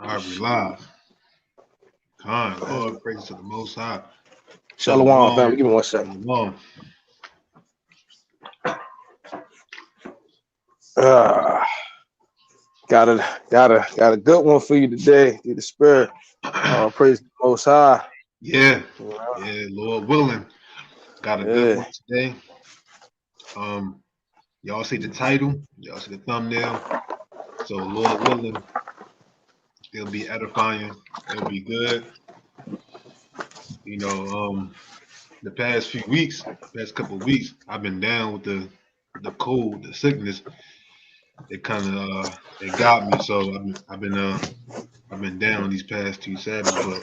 All right, we live. Kind, Lord, praise to the Most High. Shalom, family. Give me 1 second. Shalom. Got a good one for you today. Through the Spirit. Praise the Most High. Yeah, Lord willing. Got a good one today. Y'all see the title, y'all see the thumbnail. So Lord willing, it'll be edifying, it'll be good. You know, the past couple of weeks, I've been down with the cold, the sickness. It kind of it got me. So I've been down these past 2 Sabbaths, but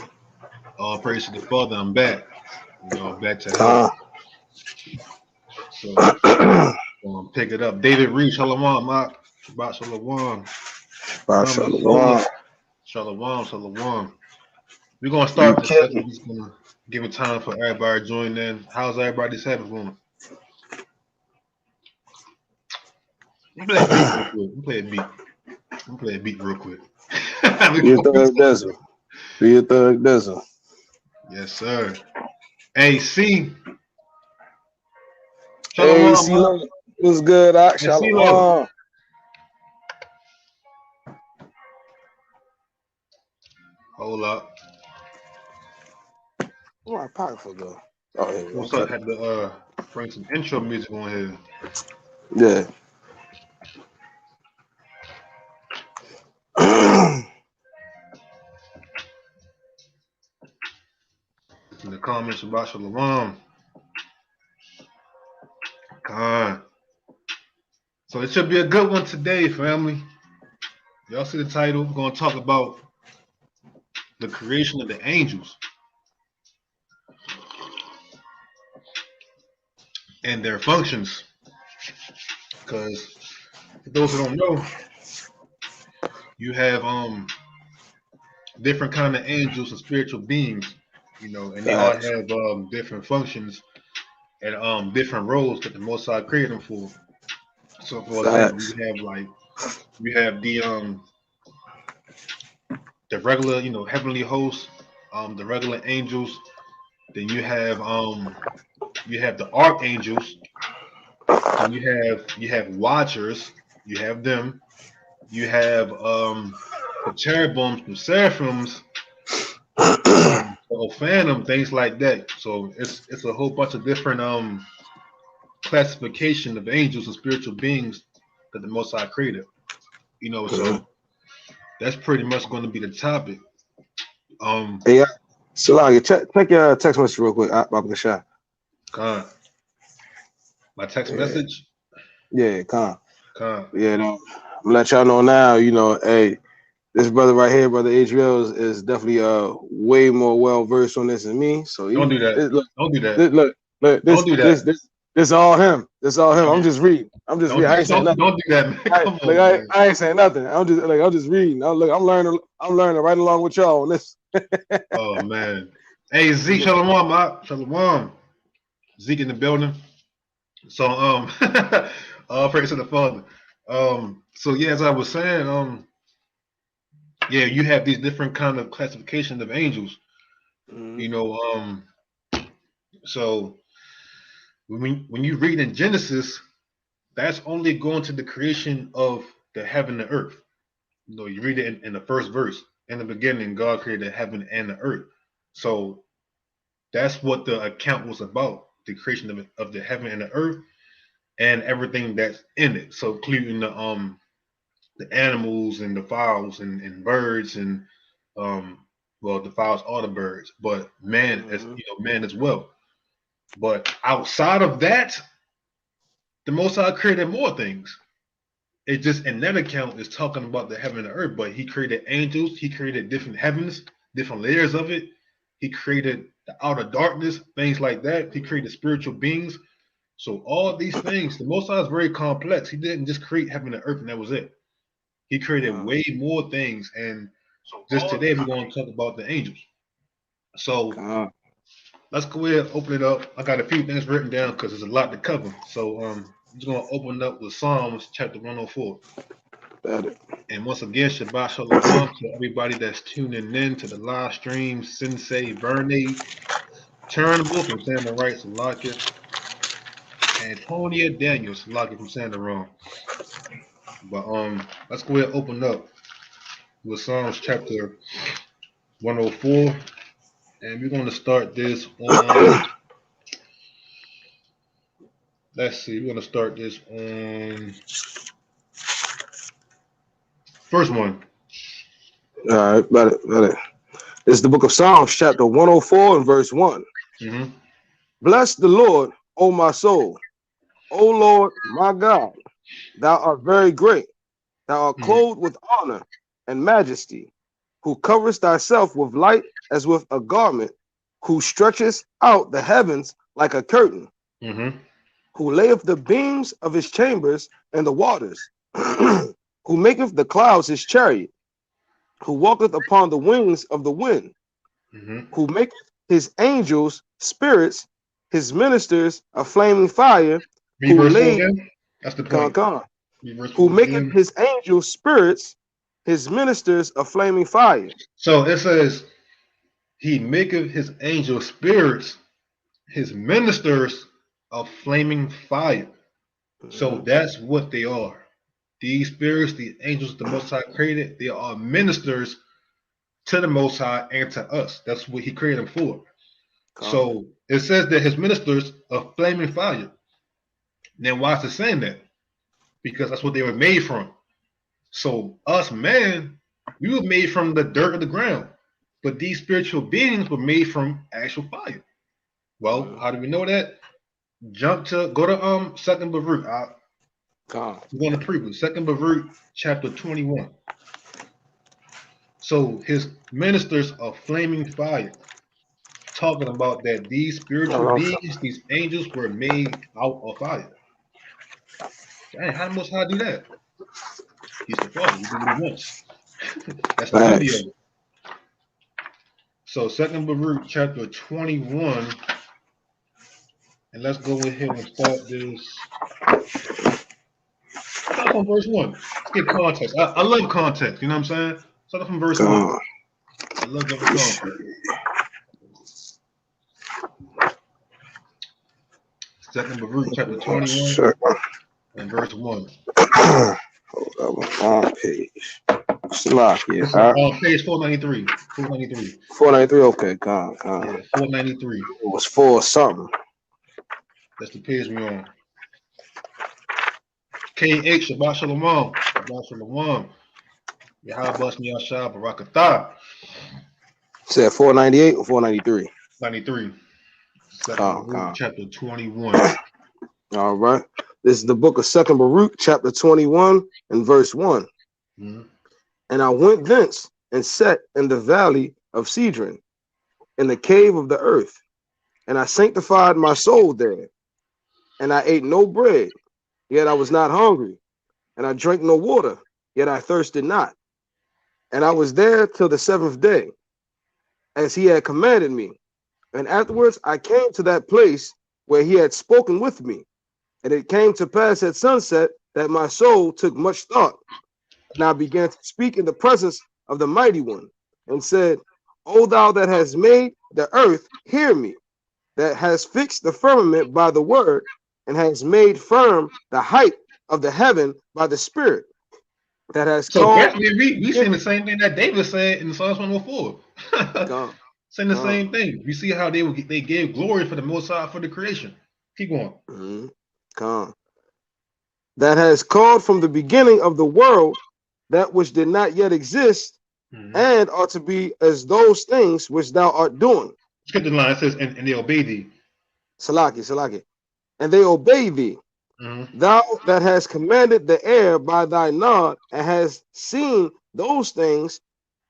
all praise to the Father, I'm back. You know, back to health. So pick it up. David Reed, Shalom, Mark. Shabbat Shalom. Shalom. We're gonna start this. We're just gonna give it time for everybody to join in. How's everybody's Sabbath going? I'm play a beat real quick. Be a thug desert. Yes, sir. AC. Shalom. What's good, Shalom. Hold up. Where my pocket for go? Oh, here we go. What's up? Had to bring some intro music on here. Yeah. In the comments about Shalom. Khan. So it should be a good one today, family. Y'all see the title? We're going to talk about the creation of the angels and their functions. Because for those who don't know, you have different kind of angels and spiritual beings, you know, and they all have different functions and different roles that the Most High created them for. So, for example, you have the regular, you know, heavenly hosts, the regular angels. Then you have the archangels. And you have watchers. You have them. You have the cherubims, the seraphims, phantom, things like that. So it's a whole bunch of different classification of angels and spiritual beings that the Most High created. You know, so that's pretty much going to be the topic. Hey, Salagia, check your text message real quick. Baba Kashai. My text message. Yeah, Yeah, no, I'm gonna let y'all know now. You know, hey, this brother right here, brother Adriel, is definitely way more well versed on this than me. So don't do that. Don't do that. Look, don't do that. This all him. This all him. I'm just reading. I ain't saying nothing. Don't do that, man. I ain't saying nothing. I'm just reading. I'm learning right along with y'all on this. Oh man. Hey Zeke, Shalom, Mark. Shalom. Zeke in the building. So praise to the Father. So yeah, as I was saying, yeah, you have these different kind of classifications of angels. You know, so when you read in Genesis, that's only going to the creation of the heaven and earth. You know, you read it in the first verse. In the beginning, God created heaven and the earth. So that's what the account was about, the creation of the heaven and the earth and everything that's in it. So including the animals and the fowls and birds and well, the fowls are the birds, but man man as well. But outside of that, the Most High created more things. It just in that account is talking about the heaven and earth, but he created angels, he created different heavens, different layers of it. He created the outer darkness, things like that. He created spiritual beings. So all these things, the Most High is very complex. He didn't just create heaven and earth and that was it. He created way more things. And so just today we're going to talk about the angels. So let's go ahead and open it up. I got a few things written down because there's a lot to cover. So I'm just going to open up with Psalms chapter 104. Got it. And once again, Shabbat Shalom to everybody that's tuning in to the live stream. Sensei Verne, Turnbull from Sandra Wright, Salakis, Antonia Daniels, Salakis from Sandra Wrong. But let's go ahead and open up with Psalms chapter 104. And we're going to start this on, let's see, we're going to start this on first one. All right, got it. It's the book of Psalms, chapter 104 and verse 1. Mm-hmm. Bless the Lord, O my soul. O Lord, my God, thou art very great. Thou art clothed with honor and majesty, who coverest thyself with light as with a garment, who stretchest out the heavens like a curtain, who layeth the beams of his chambers in the waters, who maketh the clouds his chariot, who walketh upon the wings of the wind, who maketh his angels spirits, his ministers a flaming fire, who laid that's the point. Who maketh his angels spirits, his ministers a flaming fire. So it says, he maketh his angel spirits, his ministers of flaming fire. So that's what they are. These spirits, these angels the Most High created, they are ministers to the Most High and to us. That's what he created them for. So it says that his ministers are flaming fire. Now why is it saying that? Because that's what they were made from. So us, man, we were made from the dirt of the ground. But these spiritual beings were made from actual fire. Well, how do we know that? Go to Second Baruch. We're going to preview Second Baruch chapter 21. So his ministers are flaming fire, talking about that these spiritual beings, these angels, were made out of fire. Dang, how much how do that? He's the Father. He do what he wants. That's the beauty of it. So Second Baruch chapter 21, and let's go ahead and start this. Start from verse 1. Let's get context. I love context. You know what I'm saying? Start from verse 1. I love that context. Second Baruch chapter 21 and verse 1. Hold up, on page. It's on page 493. 493. 493. Okay, God. Yeah, 493. It was 4 something. That's the page we're on. K8 Shabbat Shalom. Shabbat Shalom. Yahabas Miyashah Barakatah. Said 498 or 493? 93. Chapter 21. All right. This is the book of Second Baruch, chapter 21 and verse 1. And I went thence and sat in the valley of Cedron, in the cave of the earth, and I sanctified my soul there. And I ate no bread, yet I was not hungry, and I drank no water, yet I thirsted not. And I was there till the 7th day, as he had commanded me. And afterwards I came to that place where he had spoken with me. And it came to pass at sunset that my soul took much thought. And I began to speak in the presence of the Mighty One, and said, O thou that hast made the earth, hear me, that has fixed the firmament by the word, and has made firm the height of the heaven by the Spirit, that has called. So we seen the same thing that David said in Psalms 104. Saying the same thing. We see how they gave glory for the Most High for the creation. Keep going. That has called from the beginning of the world that which did not yet exist, and are to be as those things which thou art doing. Skip the line. It says, and they obey thee. Salaki. And they obey thee. Thou that hast commanded the air by thy nod, and hast seen those things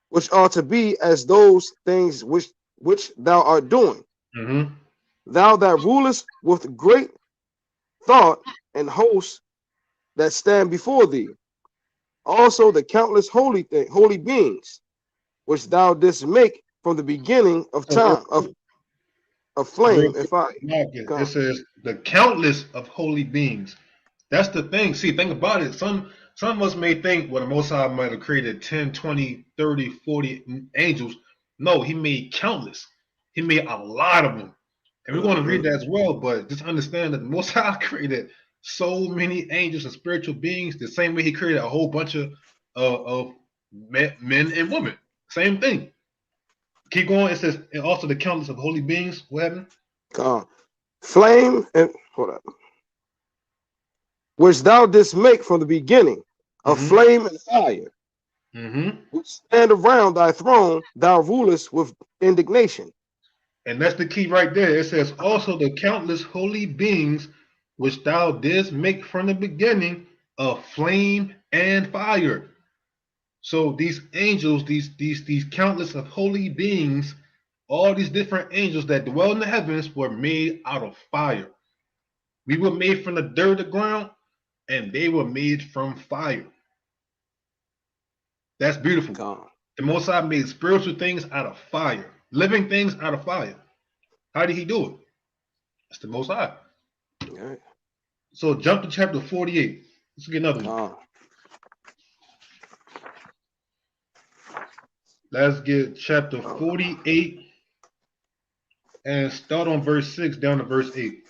which are to be as those things which thou art doing. Thou that rulest with great thought and hosts that stand before thee, also the countless holy beings which thou didst make from the beginning of time of flame and fire. It says the countless of holy beings. That's the thing. See, think about it. Some Some of us may think, well, the Most High might have created 10, 20, 30, 40 angels. No, he made countless. He made a lot of them. And we're going to read that as well, but just understand that the Most High created so many angels and spiritual beings the same way he created a whole bunch of men and women. Same thing. Keep going. It says, and also the countless of holy beings. What happened? Flame and hold up. Which thou didst make from the beginning of flame and fire, which stand around thy throne, thou rulest with indignation. And that's the key right there. It says, also the countless holy beings which thou didst make from the beginning of flame and fire. So these angels, these countless of holy beings, all these different angels that dwell in the heavens were made out of fire. We were made from the dirt of the ground, and they were made from fire. That's beautiful. The Most High made spiritual things out of fire, living things out of fire. How did he do it? It's the Most High. Right. So jump to chapter 48. Let's get another one. Let's get chapter 48 and start on verse 6 down to verse 8.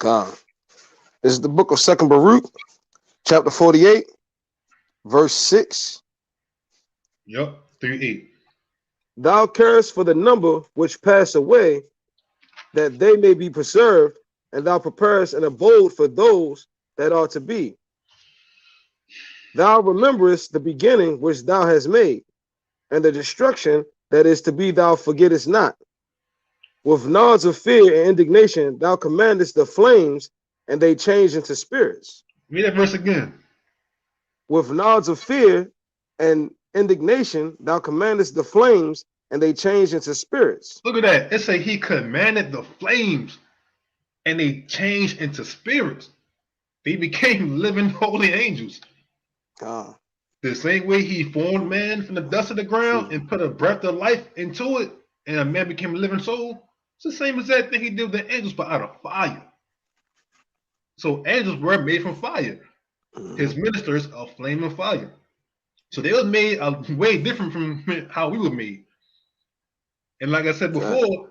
This is the book of 2nd Baruch, chapter 48, verse 6. Yep, 3:8. Thou carest for the number which pass away, that they may be preserved, and thou preparest an abode for those that are to be. Thou rememberest the beginning which thou hast made, and the destruction that is to be thou forgettest not. With nods of fear and indignation thou commandest the flames, and they change into spirits. Read that verse again. With nods of fear and indignation thou commandest the flames, and they change into spirits. Look at that. It say he commanded the flames, and they changed into spirits. They became living holy angels. The same way he formed man from the dust of the ground and put a breath of life into it, and a man became a living soul. It's the same exact thing he did with the angels, but out of fire. So angels were made from fire. His ministers are flame and fire. So they were made way different from how we were made. And like I said before,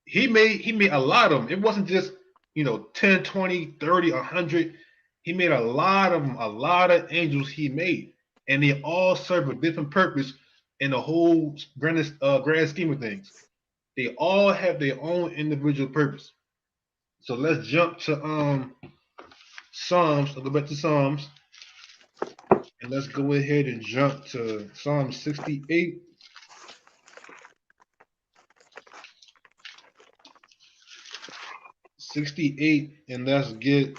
he made a lot of them. It wasn't just 10, 20, 30, 100. He made a lot of them, a lot of angels he made. And they all serve a different purpose in the whole grand scheme of things. They all have their own individual purpose. So let's jump to Psalms. I'll go back to Psalms. And let's go ahead and jump to Psalm 68. And let's get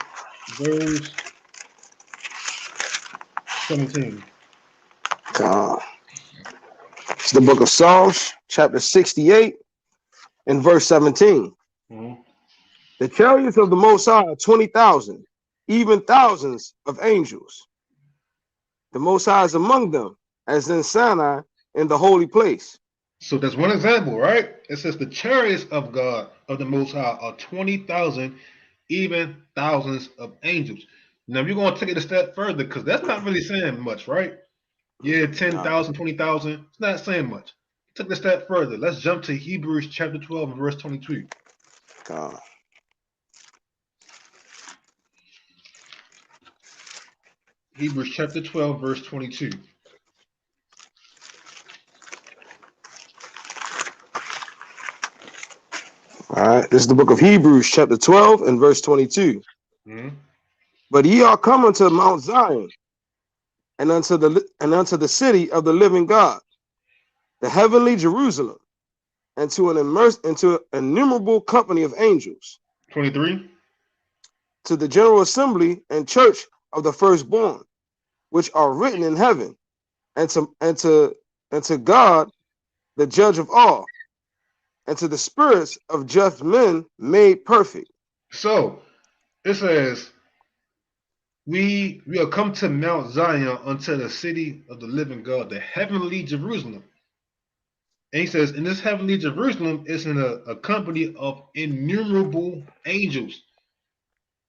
verse 17. It's the book of Psalms, chapter 68, and verse 17. The chariots of the Most High are 20,000, even thousands of angels. The Most High is among them, as in Sinai, in the holy place. So that's one example, right? It says the chariots of God, of the Most High, are 20,000, even thousands of angels. Now we're going to take it a step further, because that's not really saying much, right? Yeah, 10,000, 20,000. It's not saying much. Take it a step further. Let's jump to Hebrews chapter 12 and verse 22. Hebrews chapter 12, verse 22. All right, this is the book of Hebrews, chapter 12, and verse 22. But ye are come unto Mount Zion, and unto the city of the living God, the heavenly Jerusalem, and to into an innumerable company of angels. 23. To the general assembly and church of the firstborn, which are written in heaven, and to God, the judge of all, and to the spirits of just men made perfect. So it says, we will come to Mount Zion, unto the city of the living God, the heavenly Jerusalem. And he says, in this heavenly Jerusalem is in a company of innumerable angels.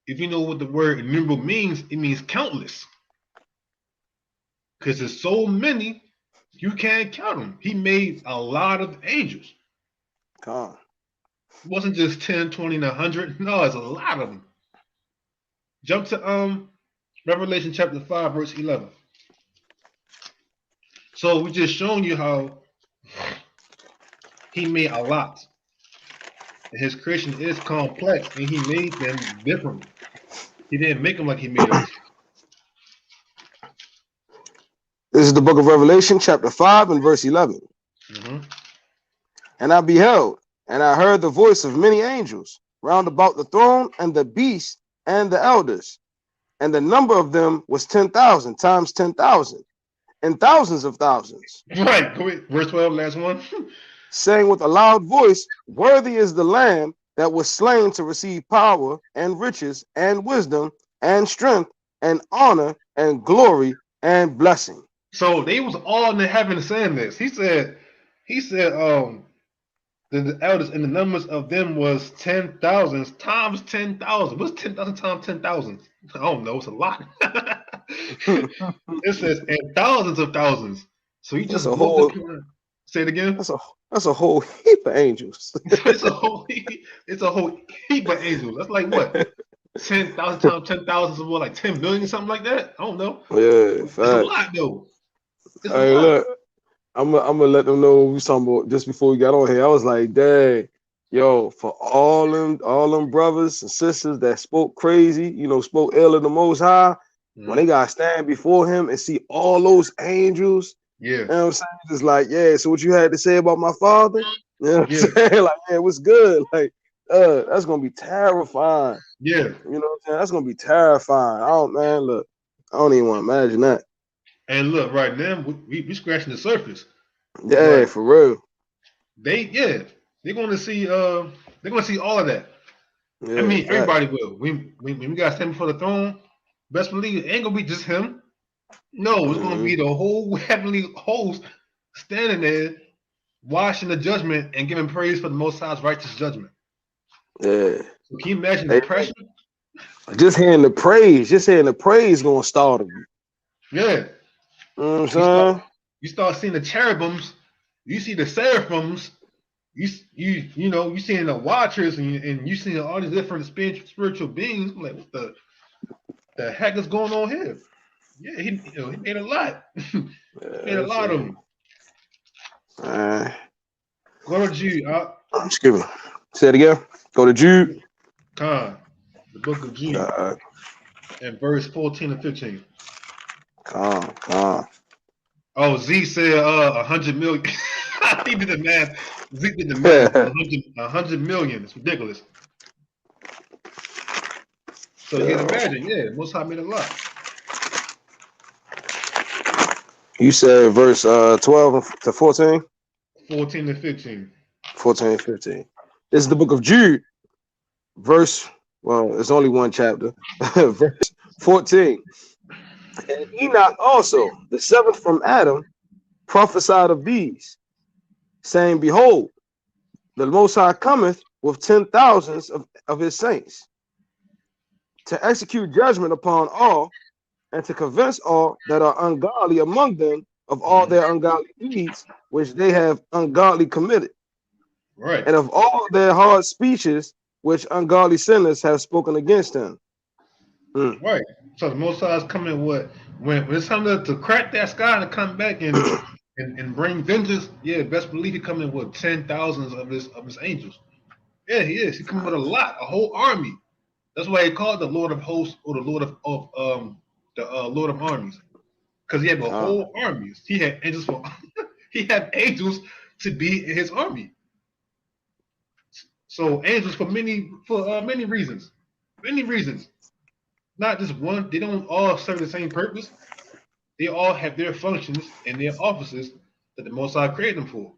If you know what the word innumerable means, it means countless. because there's so many you can't count them. He made a lot of angels. Con. It wasn't just 10, 20, and 100. No, it's a lot of them. Jump to Revelation chapter 5, verse 11. So we just shown you how he made a lot. And his creation is complex, and he made them differently. He didn't make them like he made us. This is the book of Revelation, chapter 5 and verse 11. Mm-hmm. And I beheld, and I heard the voice of many angels round about the throne and the beast and the elders. And the number of them was 10,000 times 10,000 and thousands of thousands. Right. Go ahead. Verse 12, last one. Saying with a loud voice, worthy is the Lamb that was slain to receive power and riches and wisdom and strength and honor and glory and blessing. So they was all in the heaven saying this. He said, the elders and the numbers of them was 10,000 times 10,000. What's 10,000 times 10,000? I don't know. It's a lot. It says and thousands of thousands. So you just say it again. That's a whole heap of angels. It's a whole heap of angels. That's like what? 10,000 times 10,000 is more like 10 billion or something like that. I don't know. Yeah, it's a lot though. It's hey, look, I'm gonna let them know what we was talking about just before we got on here. I was like, dang, yo, for all them brothers and sisters that spoke crazy, spoke ill of the Most High, when they gotta stand before him and see all those angels, yeah, you know what I'm saying? It's like, yeah, so what you had to say about my father? You know what I'm saying? Like, yeah, what's good? Like, that's gonna be terrifying. Yeah. You know what I'm saying? That's gonna be terrifying. Look, I don't even want to imagine that. And look, right now we scratching the surface. Yeah, for real. They're gonna see all of that. Yeah, I mean, everybody will. When we got stand before the throne, best believe it ain't gonna be just him. No, it's gonna be the whole heavenly host standing there, watching the judgment and giving praise for the Most High's righteous judgment. Yeah. So can you imagine the pressure? Just hearing the praise gonna startle you. Yeah. You know what I'm saying? You start seeing the cherubims, you see the seraphims, you seeing the watchers, and you seeing all these different spiritual beings. I'm like, what the heck is going on here? Yeah, he made a lot. He made a lot of them. Go to Jude. Excuse me. Say it again. Go to Jude. The book of Jude, and verse 14 and 15. Oh, Z said 100 million. He did the math. Z did the math. 100 million. It's ridiculous. So you can imagine, Most High made a lot. You said verse 12 to 14? 14 to 15. 14 and 15. This is the book of Jude. It's only one chapter. Verse 14. And Enoch also, the seventh from Adam, prophesied of these, saying, behold, the Most High cometh with 10,000s of his saints, to execute judgment upon all, and to convince all that are ungodly among them of all their ungodly deeds, which they have ungodly committed. Right. And of all their hard speeches, which ungodly sinners have spoken against him. Right. So the Most High is coming when it's time to crack that sky and come back and bring vengeance. Yeah, best believe he coming with 10,000s of his angels. Yeah, he is. He coming with a whole army. That's why he called the Lord of Hosts or the Lord of Lord of Armies, because he had a whole army. He had angels he had angels to be in his army. So angels for many reasons. Many reasons. Not just one. They don't all serve the same purpose. They all have their functions and their offices that the Most High created them for.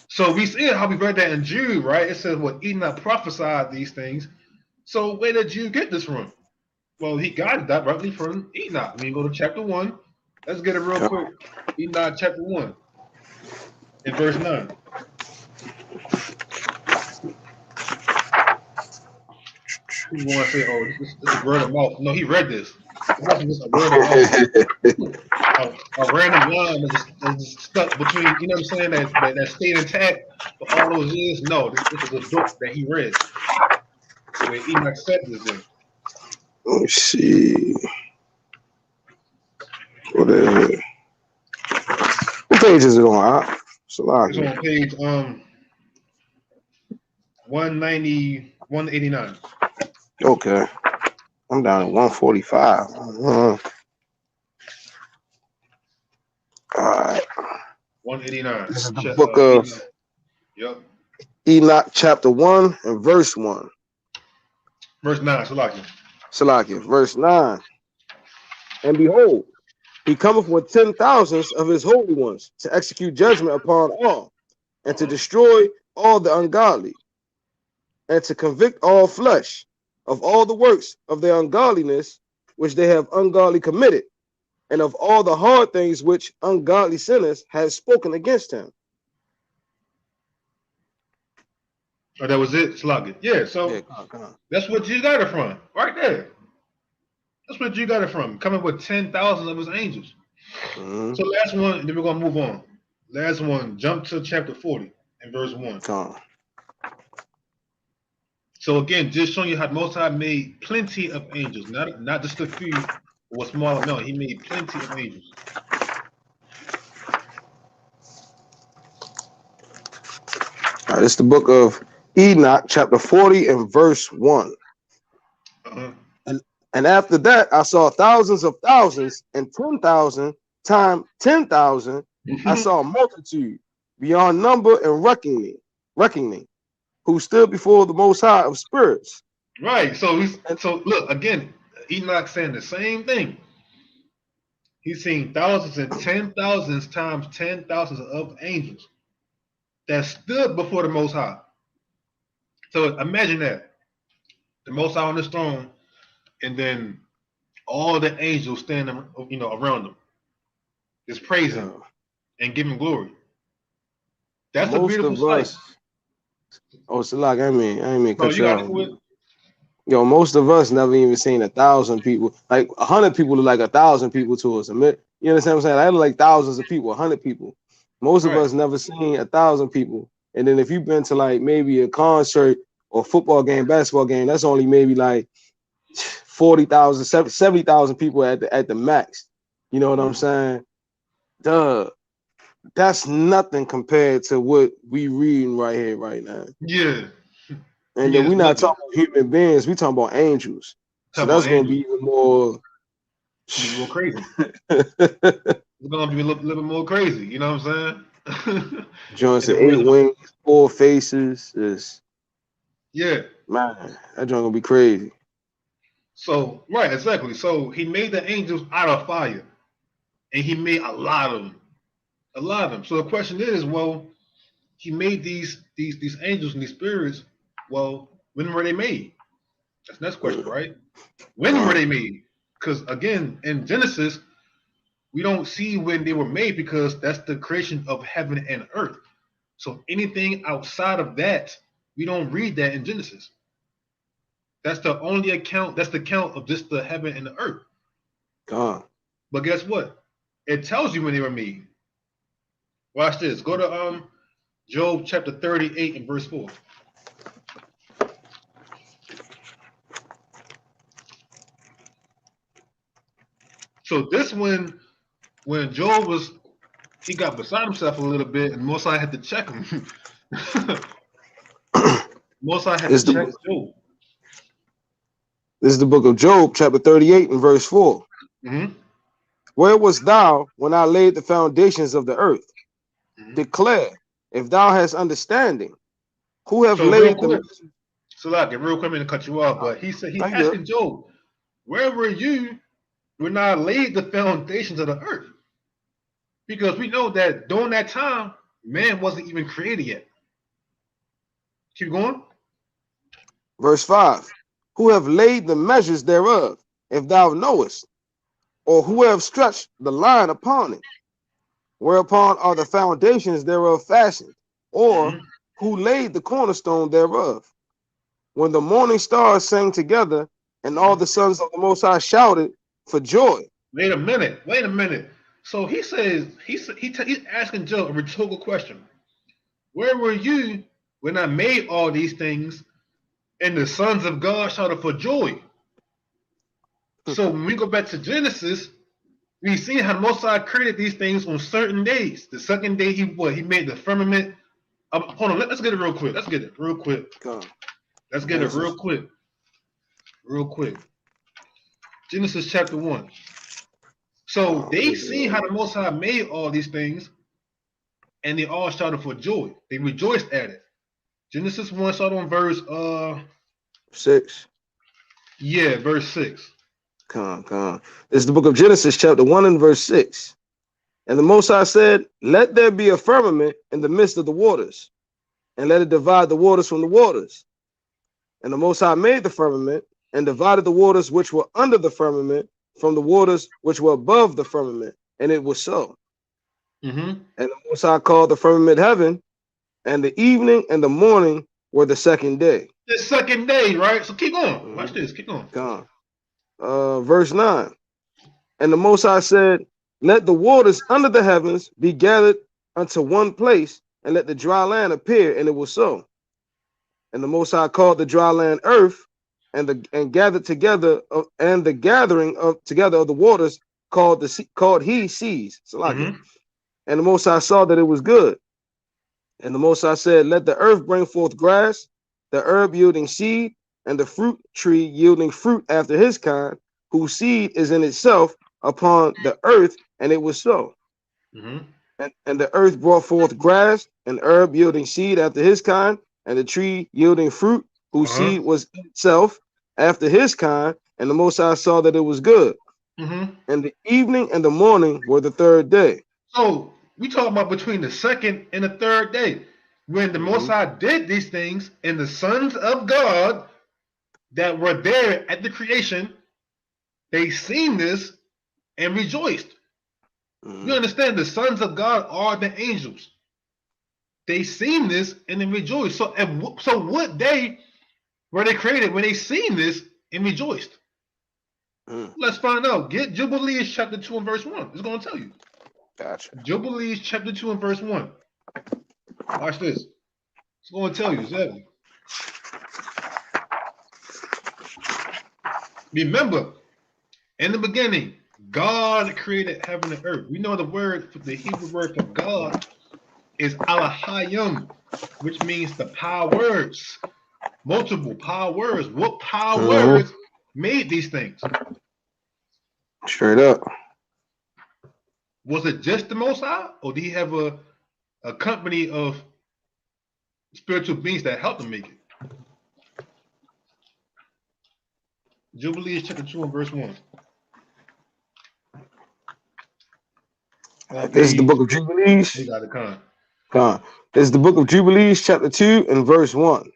So we see how we read that in Jude, right? It says, "What Enoch prophesied these things." So where did Jude get this from? Well, he got it directly from Enoch. We go to chapter 1. Let's get it real quick. Enoch chapter 1 in verse 9. You want to say, oh, this is word of mouth. No, he read this. It wasn't just a random line that's just stuck between, you know what I'm saying, that stayed intact for all those years. No, this was a book that he read where Enoch said this in. Let me see. What page is it on? It's on page 190, 189. Okay. I'm down at 145. All right. 189. This is the book of Enoch, chapter 1 and verse 1. Verse 9, Salakia. Verse 9. And behold, he cometh with 10,000s of his holy ones to execute judgment upon all, and to destroy all the ungodly, and to convict all flesh of all the works of their ungodliness which they have ungodly committed, and of all the hard things which ungodly sinners have spoken against him. Oh, that was it, Slogan. Yeah, so yeah, come on. That's what you got it from, right there. That's what you got it from, coming with 10,000 of his angels. Mm-hmm. So last one, then we're going to move on. Last one, jump to chapter 40 and verse 1. Come on. So again, just showing you how Most High made plenty of angels, not just a few or a small amount. He made plenty of angels. All right, it's the book of Enoch, chapter 40 and verse 1. And after that, I saw thousands of thousands and 10,000 times 10,000. I saw a multitude beyond number and reckoning, who stood before the Most High of spirits. Right. So look again. Enoch saying the same thing. He's seen thousands and 10,000s times 10,000s of angels that stood before the Most High. So imagine that the Most High on his throne, and then all the angels standing, around him, just praising him and giving glory. That's a beautiful sight. Oh, so like I mean, cut you off. Yo, most of us never even seen 1,000 people. Like 100 people look like 1,000 people to us. You understand what I'm saying? I look like thousands of people, 100 people. Most of us never seen 1,000 people. And then if you've been to like maybe a concert or football game, basketball game, that's only maybe like 40,000, 70,000 people at the max. You know what I'm saying? Duh. That's nothing compared to what we reading right here, right now. Yeah. And then we're not talking about human beings, we talking about angels. So that's going to be even more crazy. It's going to be a little bit more crazy. You know what I'm saying? Johnson, 8 wings, 4 faces. Yeah. Man, that joint going to be crazy. So, right, exactly. So he made the angels out of fire. And he made a lot of them. A lot of them. So the question is, well, he made these angels and these spirits. Well, when were they made? That's the next question, right? When were they made? Because again, in Genesis, we don't see when they were made because that's the creation of heaven and earth. So anything outside of that, we don't read that in Genesis. That's the only account. That's the account of just the heaven and the earth. But guess what? It tells you when they were made. Watch this. Go to Job chapter 38 and verse 4. So this when Job he got beside himself a little bit, and Most High had to check him. Most High had to check Job. This is the book of Job, chapter 38 and verse 4. Mm-hmm. Where wast thou when I laid the foundations of the earth? Mm-hmm. Declare, if thou hast understanding, who have laid the... So like, real quick, I'm going to cut you off, but he said, he's asking Job, where were you when I laid the foundations of the earth? Because we know that during that time, man wasn't even created yet. Keep going. Verse 5. Who have laid the measures thereof, if thou knowest, or who have stretched the line upon it, whereupon are the foundations thereof fashioned, or who laid the cornerstone thereof? When the morning stars sang together, and all the sons of the Most High shouted for joy. Wait a minute. So he says he's asking Job a rhetorical question. Where were you when I made all these things, and the sons of God shouted for joy? So when we go back to Genesis, we see how the Most High created these things on certain days. The second day, he made the firmament. Hold on, let's get it real quick. Let's get it real quick. Real quick. Genesis chapter 1. So they see how the Most High made all these things, and they all shouted for joy. They rejoiced at it. Genesis 1, start on verse 6. Yeah, verse 6. Come on. This is the book of Genesis, chapter 1 and verse 6. And the Most High said, let there be a firmament in the midst of the waters, and let it divide the waters from the waters. And the Most High made the firmament, and divided the waters which were under the firmament from the waters which were above the firmament. And it was so. And the Most High called the firmament heaven, and the evening and the morning were the second day. The second day, right? So keep going. Watch this. Keep going. Come on. Verse 9. And the Most High said, let the waters under the heavens be gathered unto one place, and let the dry land appear, and it was so. And the Most High called the dry land earth, and gathered together, and the gathering of together of the waters called he seas. And the Most High saw that it was good. And the Most High said, let the earth bring forth grass, the herb yielding seed, and the fruit tree yielding fruit after his kind, whose seed is in itself upon the earth, and it was so. And the earth brought forth grass, and herb yielding seed after his kind, and the tree yielding fruit, whose seed was in itself after his kind, and the Most High saw that it was good. And the evening and the morning were the third day. So we talking about between the second and the third day, when the Most High did these things, and the sons of God that were there at the creation, they seen this and rejoiced. You understand? The sons of God are the angels. They seen this and they rejoiced. So what day were they created when they seen this and rejoiced? Let's find out. Get Jubilees chapter 2 and verse 1. It's going to tell you. Gotcha. Jubilees chapter 2 and verse 1. Watch this. It's going to tell you exactly. Remember, in the beginning, God created heaven and earth. We know the Hebrew word for God is Alahayim, which means the powers, multiple powers. What powers made these things? Straight up. Was it just the Most High, or did he have a company of spiritual beings that helped him make it? Jubilees chapter 2 and verse 1. This is the book of Jubilees. You got it, This is the book of Jubilees, chapter 2 and verse 1.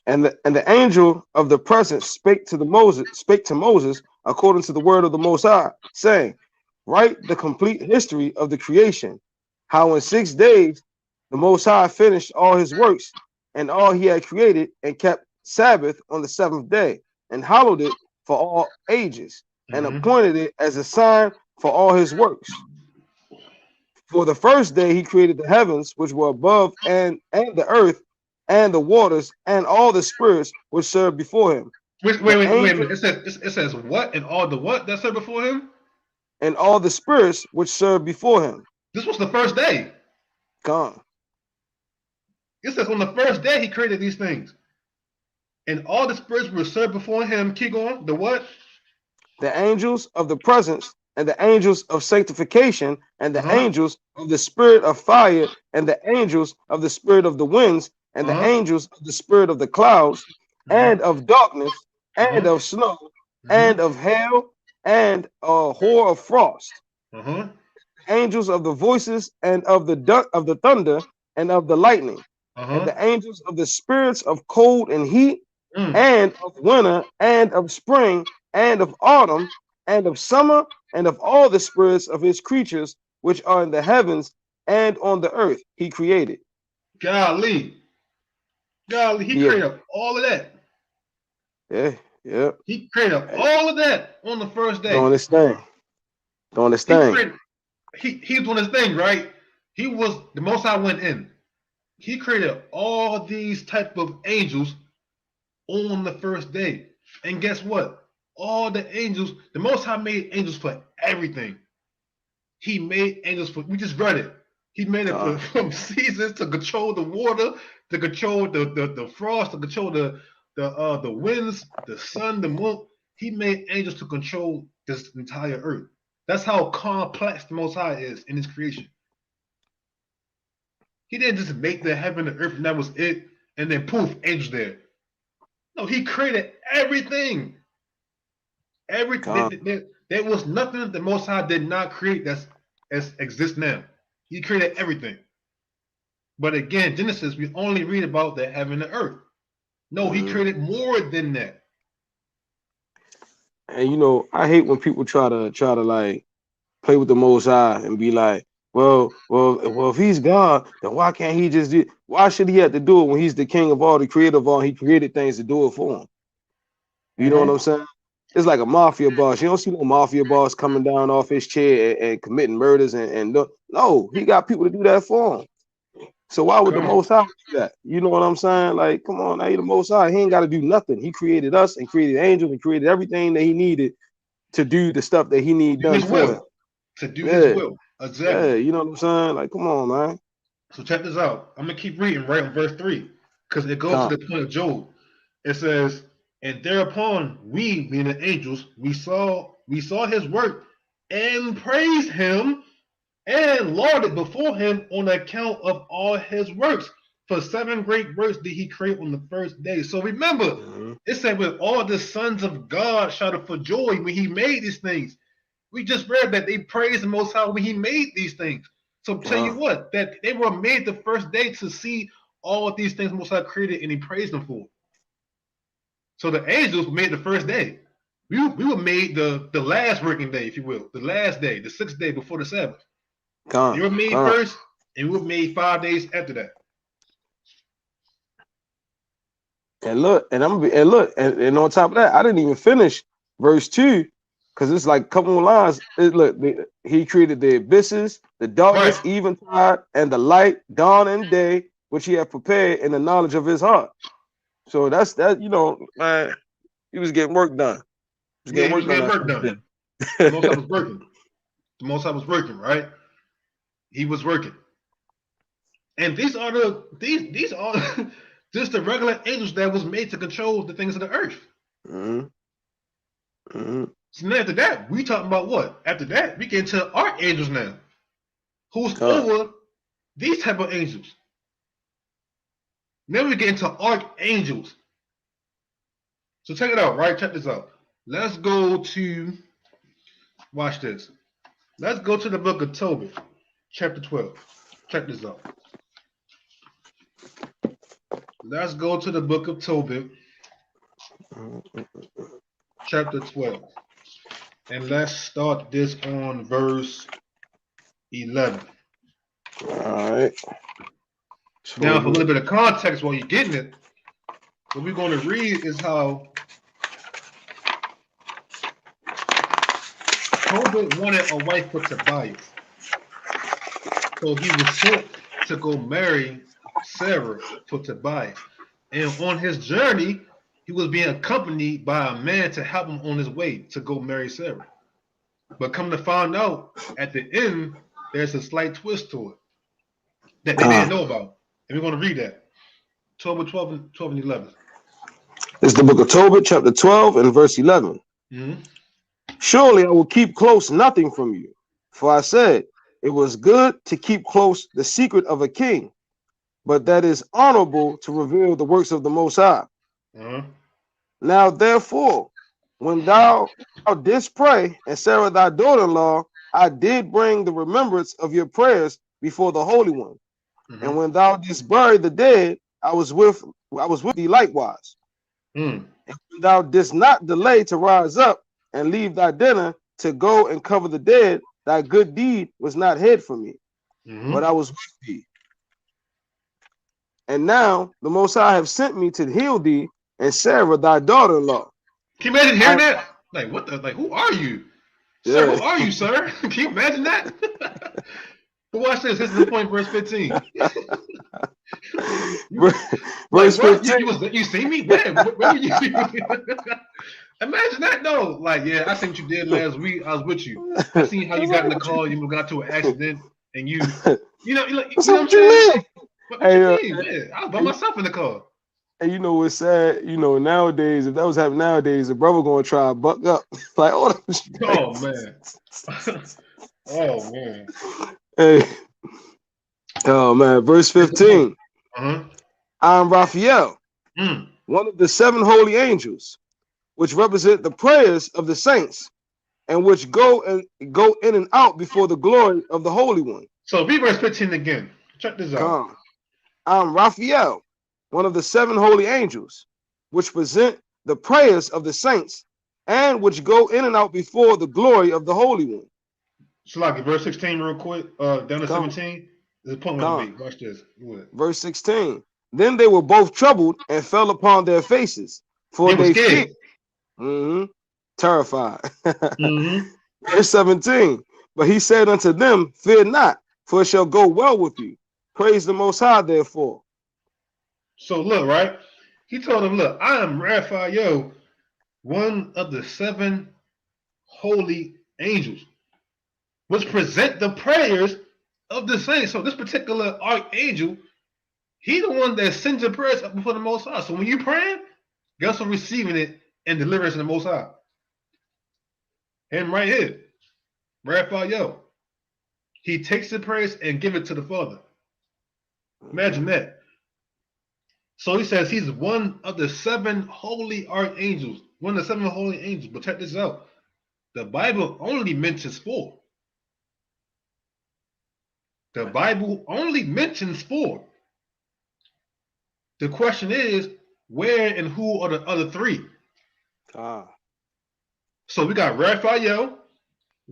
And the angel of the presence spake to Moses according to the word of the Most High, saying, write the complete history of the creation, how in 6 days the Most High finished all his works and all he had created, and kept Sabbath on the seventh day, and hallowed it for all ages, and appointed it as a sign for all his works. For the first day he created the heavens which were above, and the earth, and the waters, and all the spirits which served before him. Wait a minute. It says what? And all the what that served before him? And all the spirits which served before him. This was the first day. Gone. It says on the first day he created these things. And all the spirits were served before him. Keep going. The what? The angels of the presence, and the angels of sanctification, and the angels of the spirit of fire, and the angels of the spirit of the winds, and the angels of the spirit of the clouds, and of darkness, and of snow, and of hail, and a whore of frost. Angels of the voices, and of the thunder, and of the lightning, and the angels of the spirits of cold and heat, and of winter, and of spring, and of autumn, and of summer, and of all the spirits of his creatures which are in the heavens and on the earth he created. Golly, he created all of that. Yep. He created all of that on the first day. Doing this thing. Doing this thing. He's doing his thing, right? He was the Most High went in. He created all these type of angels on the first day. And guess what? All the angels, the Most High made angels for everything. He made angels for, we just read it. He made it from seasons to control the water, to control the frost, to control the winds, the sun, the moon. He made angels to control this entire earth. That's how complex the Most High is in his creation. He didn't just make the heaven and earth and that was it, and then poof, angels there. No, he created everything. Everything. There was nothing that the Most High did not create that exists now. He created everything. But again, Genesis, we only read about the heaven and earth. No, he created more than that. And you know, I hate when people try to like play with the Most High and be like, well, if he's God, then why can't he just do? Why should he have to do it when he's the king of all, the creator of all? He created things to do it for him. You know what I'm saying? It's like a mafia boss. You don't see no mafia boss coming down off his chair and committing murders and no, he got people to do that for him. So why would the Most High do that? You know what I'm saying? Like, come on, now he the Most High. He ain't got to do nothing. He created us and created angels and created everything that he needed to do the stuff that he need done for him. To do his will. Exactly. Yeah, you know what I'm saying? Like, come on, man. So check this out. I'm gonna keep reading right on verse 3 because it goes to the point of Job. It says, "And thereupon we, being the angels, we saw his work and praised him and lauded before him on account of all his works. For 7 great works did he create on the first day." So remember, it said, "With all the sons of God shouted for joy when he made these things." We just read that they praised the Most High when he made these things. So tell you what, that they were made the first day to see all of these things Most High created, and he praised them for it. So the angels were made the first day. We were made the last working day, if you will, the last day, the 6th day before the Sabbath. They were made first, and we were made 5 days after that. And look, and on top of that, I didn't even finish verse 2. Because it's like a couple more lines. He created the abysses, the darkness, eventide, and the light, dawn and day, which he had prepared in the knowledge of his heart. So that's that, you know, man, he was getting work done. He was getting work done. The Most High was working. The Most High was working, right? He was working. And these are just the regular angels that was made to control the things of the earth. So now after that, we talking about what? After that, we get into archangels now. Who's over these type of angels. Then we get into archangels. So check it out, right? Check this out. Let's go to, watch this. Let's go to the book of Tobit, chapter 12. Check this out. Let's go to the book of Tobit, chapter 12. And let's start this on verse 11. All right. Now, for a little bit of context while you're getting it, what we're going to read is how Tobit wanted a wife for Tobias. So he was sent to go marry Sarah for Tobias. And on his journey, he was being accompanied by a man to help him on his way to go marry Sarah. But come to find out, at the end, there's a slight twist to it that they didn't know about. And we're going to read that. Tobit 12 and 11. It's the book of Tobit, chapter 12 and verse 11. Surely I will keep close nothing from you. For I said, it was good to keep close the secret of a king, but that is honorable to reveal the works of the Most High. Now, therefore, when thou didst pray, and Sarah thy daughter-in-law, I did bring the remembrance of your prayers before the Holy One. And when thou didst bury the dead, I was with thee likewise. And when thou didst not delay to rise up and leave thy dinner to go and cover the dead, thy good deed was not hid from me, but I was with thee. And now the Most High have sent me to heal thee and Sarah thy daughter-in-law. Can you imagine hearing that? Like, what the? Like, who are you? Sir, who are you, sir? Can you imagine that? But watch this. This is the point, verse 15. Verse 15. You see me? Where were you? Imagine that though. Like, yeah, I seen what you did last week. I was with you. I seen how you got in the car. You got to an accident, and you know what I'm saying? What you mean? Yeah, I was by myself in the car. And you know what's sad? You know, nowadays, if that was happening nowadays, the brother gonna try to buck up. Like, oh man. Oh man. Hey. Oh man, verse 15. I am Raphael, one of the 7 holy angels, which represent the prayers of the saints, and which go in and out before the glory of the Holy One. So read verse 15 again. Check this out. I am Raphael, one of the 7 holy angels, which present the prayers of the saints, and which go in and out before the glory of the Holy One. Shalaki, verse 16 real quick, down to 17. There's a point one to watch this. Verse 16. Then they were both troubled and fell upon their faces, for they feared. Terrified. Verse 17. But he said unto them, fear not, for it shall go well with you. Praise the Most High, therefore. So look, right? He told them, look, I am Raphael, one of the 7 holy angels, which present the prayers of the saints. So this particular archangel, he the one that sends your prayers up before the Most High. So when you praying, guess who's receiving it and delivering it to the Most High? Him right here, Raphael. He takes the prayers and give it to the Father. Imagine that. So he says he's one of the 7 holy archangels, one of the 7 holy angels. But check this out. The Bible only mentions 4. The Bible only mentions 4. The question is, where and who are the other 3? So we got Raphael.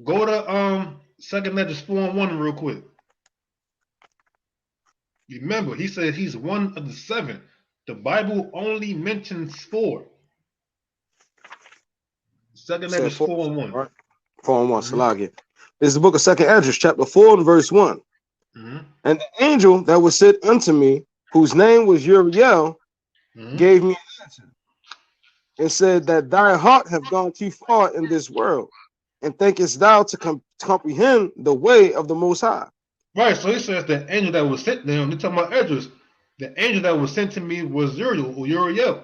Go to 2 Letters 4:1 real quick. Remember, he said he's one of the 7. The Bible only mentions 4. 2 Letters 4:1. Right. 4:1. Salagi. This is the book of 2 Esdras, chapter 4 and verse 1. And the angel that was sent unto me, whose name was Uriel, gave me an answer and said that thy heart have gone too far in this world, and thinkest thou to comprehend the way of the Most High. Right, so he says the angel that was sent them, they're talking about Esdras. The angel that was sent to me was Uriel.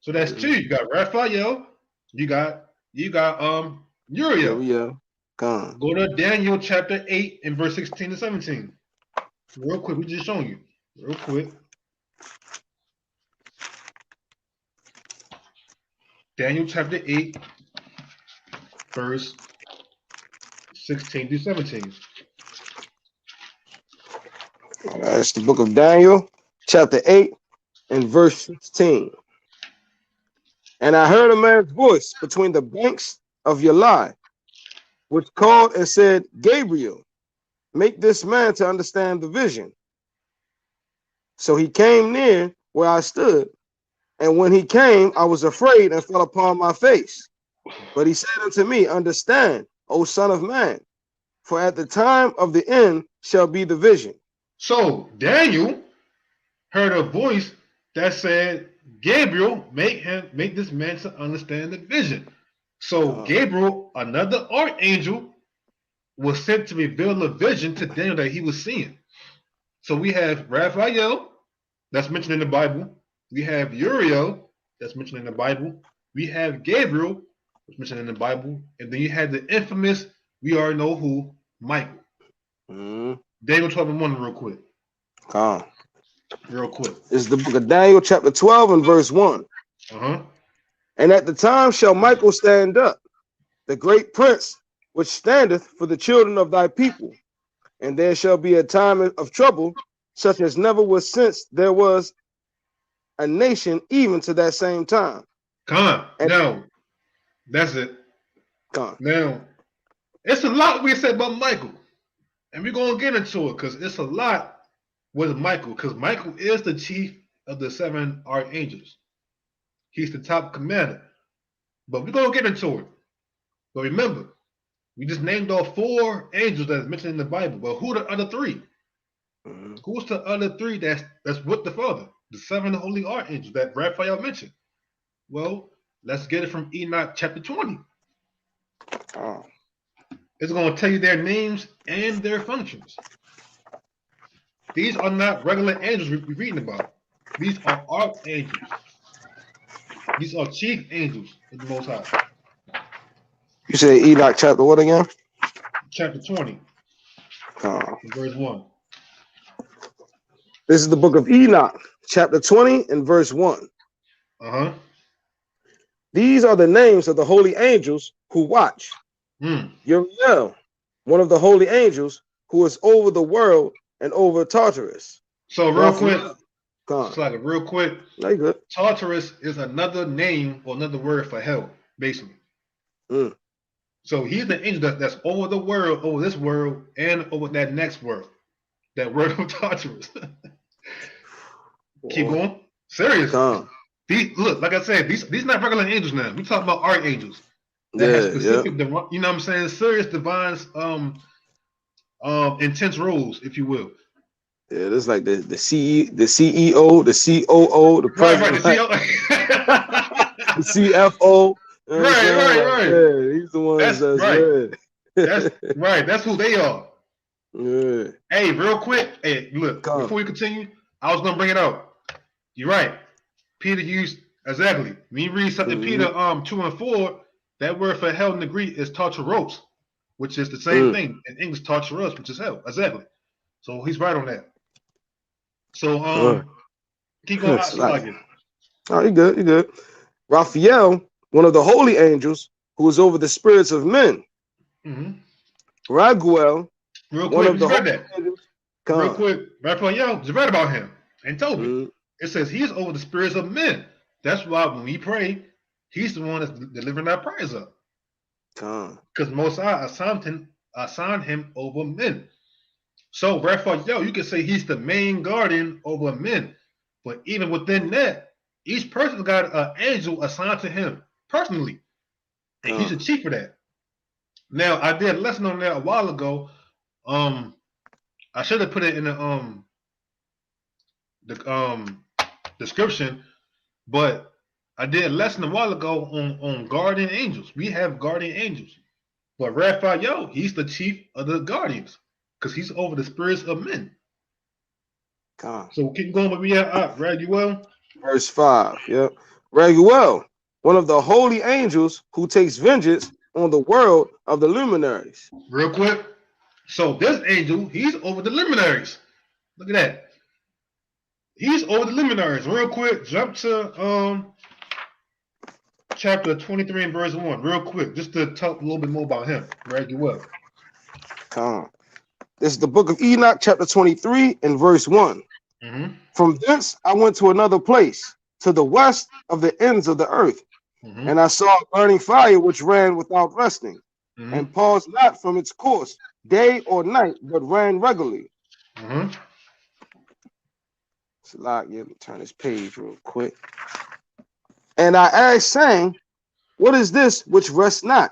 So that's 2. You got Raphael, you got Uriel. Go to Daniel chapter 8 and verse 16 to 17. Real quick, we just showing you. Real quick. Daniel chapter 8, verse 16 to 17. That's the book of Daniel, chapter 8 and verse 16. And I heard a man's voice between the banks of Yalai, which called and said, Gabriel, make this man to understand the vision. So he came near where I stood, and when he came, I was afraid and fell upon my face. But he said unto me, understand, O son of man, for at the time of the end shall be the vision. So Daniel heard a voice that said, Gabriel, make this man to understand the vision. So Gabriel, another archangel, was sent to reveal the vision to Daniel that he was seeing. So we have Raphael, that's mentioned in the Bible. We have Uriel, that's mentioned in the Bible. We have Gabriel, that's mentioned in the Bible. And then you had the infamous, we already know who, Michael. Daniel 12:1 real quick. Real quick. This is the book of Daniel chapter 12 and verse 1. And at the time shall Michael stand up, the great prince, which standeth for the children of thy people. And there shall be a time of trouble, such as never was since there was a nation, even to that same time. Now, that's it. Now, it's a lot we said about Michael. And we're going to get into it because it's a lot with Michael. Because Michael is the chief of the 7 archangels. He's the top commander. But we're gonna get into it. But remember, we just named off 4 angels that's mentioned in the Bible. But who are the other 3? Mm-hmm. Who's the other 3 that's with the Father? The 7 holy archangels that Raphael mentioned. Well, let's get it from Enoch chapter 20. Oh. It's going to tell you their names and their functions. These are not regular angels we're reading about. These are archangels. These are chief angels of the Most High. You say Enoch chapter what again? Chapter 20, verse 1. This is the book of Enoch, chapter 20 and verse 1. Uh-huh. These are the names of the holy angels who watch. Uriel, one of the holy angels who is over the world and over Tartarus. So real quick, No, you good. Tartarus is another name or another word for hell, basically. So he's the angel that's over the world, over this world, and over that next world. That word of Tartarus. Keep going. Serious. Look, like I said, these not regular angels now. We talking about archangels. That has specific, you know what I'm saying, serious divine intense roles, if you will. Yeah, this is like the CEO, the COO, the president, right, the CFO. Right. Yeah, he's the ones that's right. That's right. That's who they are. Yeah. Hey, real quick. Hey, look. Before we continue, I was gonna bring it out. You're right. Peter used exactly. When you read something, Peter 2 and 4, that word for hell in the Greek is tartaros, which is the same thing in English, tartaros, which is hell. Exactly. So he's right on that. So keep going. Oh, you good, you good. Raphael, one of the holy angels who is over the spirits of men. Raguel, real one quick, of the read that. Real quick, Raphael just read about him and told me. It says he's over the spirits of men. That's why when we pray, he's the one that's delivering our prayers up. Because Most High assigned him over men. So Raphael, you can say he's the main guardian over men. But even within that, each person got an angel assigned to him personally. And he's the chief of that. Now, I did a lesson on that a while ago. I should have put it in the description, but I did a lesson a while ago on guardian angels. We have guardian angels. But Raphael, he's the chief of the guardians because he's over the spirits of men. So keep going with me at Raguel. Verse 5. Yep. Raguel, one of the holy angels who takes vengeance on the world of the luminaries. Real quick. So this angel, he's over the luminaries. Look at that. He's over the luminaries. Real quick, jump to chapter 23 and verse 1. Real quick, just to talk a little bit more about him. Raguel. This is the book of Enoch, chapter 23 and verse 1. From thence I went to another place, to the west of the ends of the earth. And I saw a burning fire which ran without resting, and paused not from its course, day or night, but ran regularly. So, let me turn this page real quick. And I asked, saying, what is this which rests not?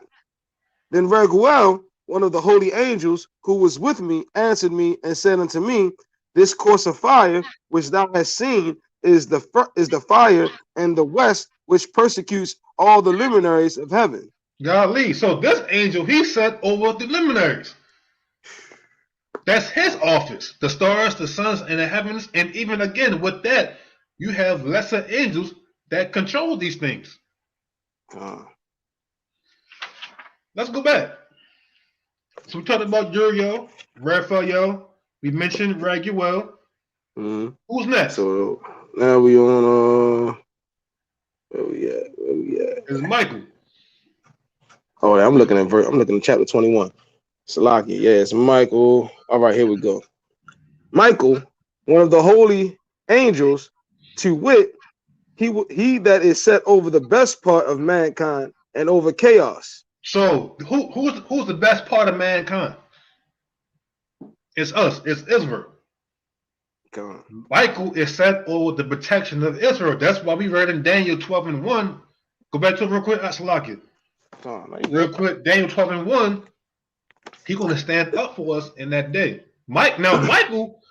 Then Raguel, one of the holy angels who was with me, answered me and said unto me, this course of fire which thou hast seen is the fire in the west, which persecutes all the luminaries of heaven. Golly, so this angel, he set over the luminaries. That's his office. The stars, the suns, and the heavens. And even again, with that, you have lesser angels that control these things. Let's go back. So we talked about Uriel, Raphael. We mentioned Raguel. Who's next? So now we on where we at? It's Michael. Oh, I'm looking at chapter 21. Salaki, yeah, it's Michael. All right, here we go. Michael, one of the holy angels, to wit, he that is set over the best part of mankind and over chaos. So who's the best part of mankind? It's us. It's Israel. Michael is set over the protection of Israel. That's why we read in Daniel 12 and 1 Go back to it real quick. Salaki. Real quick. Daniel 12:1. He's going to stand up for us in that day. Michael,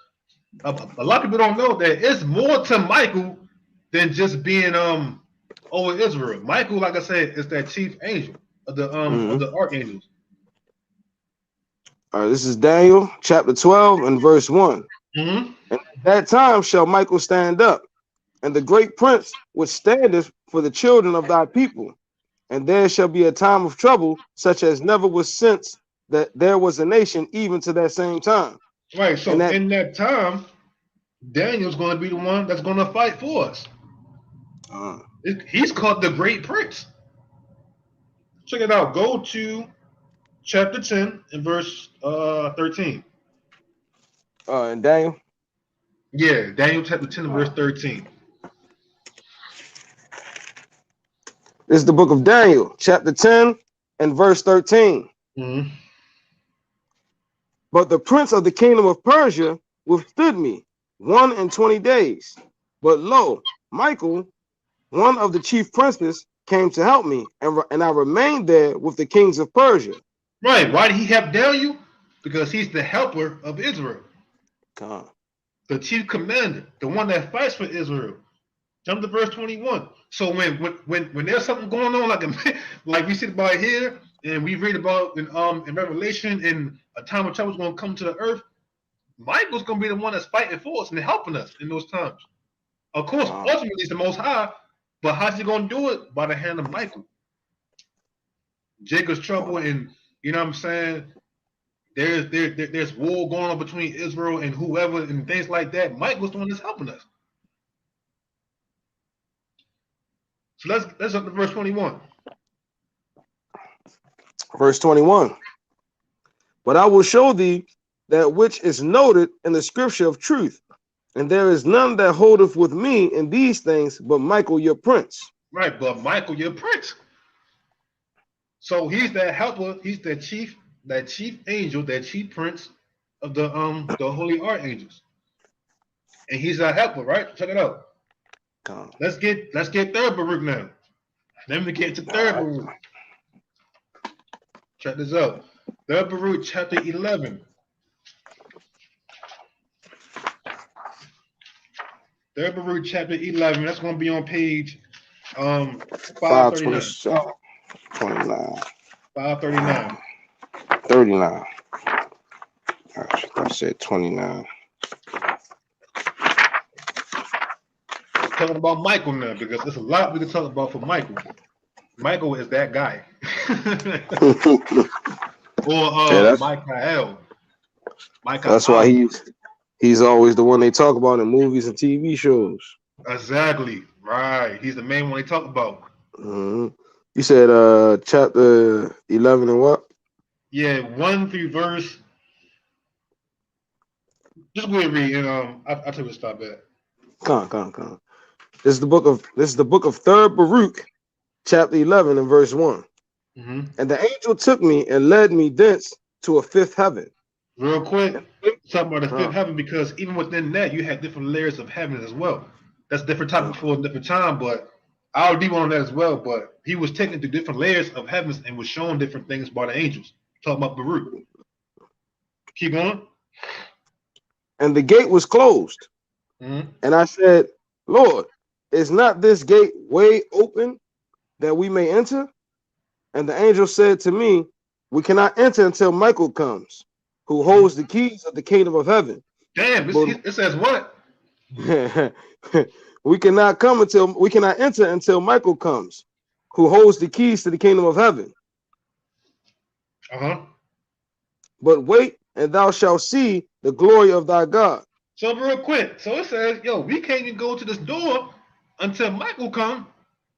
a lot of people don't know that it's more to Michael than just being over Israel. Michael, like I said, is that chief angel of the Archangels. All right, this is Daniel chapter 12 and verse 1. And at that time shall Michael stand up, and the great prince which standeth for the children of thy people. And there shall be a time of trouble, such as never was since that there was a nation, even to that same time. Right. So in that time, Daniel's going to be the one that's going to fight for us. He's called the Great Prince. Check it out. Go to chapter 10 and verse 13. And Daniel? Yeah, Daniel chapter 10 and verse 13. This is the book of Daniel, chapter 10 and verse 13. But the prince of the kingdom of Persia withstood me 21 days. But lo, Michael, one of the chief princes, came to help me, and I remained there with the kings of Persia. Right. Why did he help Daniel? Because he's the helper of Israel. The chief commander, the one that fights for Israel. Jump to verse 21. So when there's something going on, like we see about here, and we read about in Revelation, and a time of trouble is going to come to the earth, Michael's going to be the one that's fighting for us and helping us in those times. Of course, ultimately, it's the Most High, but how's he going to do it? By the hand of Michael. Jacob's trouble, and you know what I'm saying? There's war going on between Israel and whoever and things like that. Michael's the one that's helping us. So let's up to verse 21. Verse 21. But I will show thee that which is noted in the scripture of truth, and there is none that holdeth with me in these things but Michael your prince. Right, but Michael your prince. So he's that helper, he's that chief angel, that chief prince of the holy archangels. And he's our helper, right? Check it out. Let's get third Baruch now. Then we get to third Baruch. Check this out. Third Baruch chapter 11. Third Baruch chapter 11. That's going to be on page 539. 539. 39. I said 29. Talking about Michael now, because there's a lot we can talk about for Michael. Michael is that guy. Or Michael. That's why he's always the one they talk about in movies and TV shows. Exactly. Right. He's the main one they talk about. You said chapter 11 and what? Yeah, 1 through verse. Just go ahead and read, and I'll tell you to stop at. Come on. This is the book of third Baruch, chapter 11 and verse 1. And the angel took me and led me thence to a fifth heaven. Real quick, talking about the fifth heaven, because even within that you had different layers of heaven as well. That's a different topic for a different time, but I'll deep on that as well. But he was taken through different layers of heavens and was shown different things by the angels. Talking about Baruch. Keep going. And the gate was closed. And I said, Lord, is not this gate way open that we may enter? And the angel said to me, we cannot enter until Michael comes, who holds the keys of the kingdom of heaven. Damn, it says what? we cannot enter until Michael comes, who holds the keys to the kingdom of heaven. But wait, and thou shalt see the glory of thy God. So real quick, so it says, we can't even go to this door until Michael comes,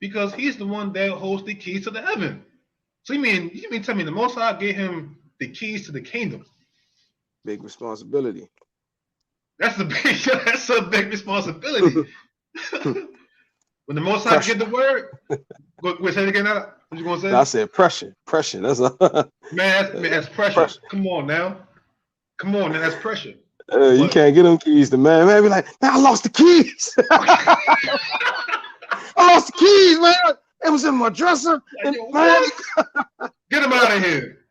because he's the one that holds the keys to the heaven. So you mean tell me the Most High gave him the keys to the kingdom? Big responsibility. That's a big responsibility. When the Most High get the word, wait, say it again. What you gonna say? I said pressure. That's man, that's pressure. Come on now, that's pressure. You can't get them keys. The man be like, man, I lost the keys. I lost the keys, man. It was in my dresser. And Yo, man, get him out of here.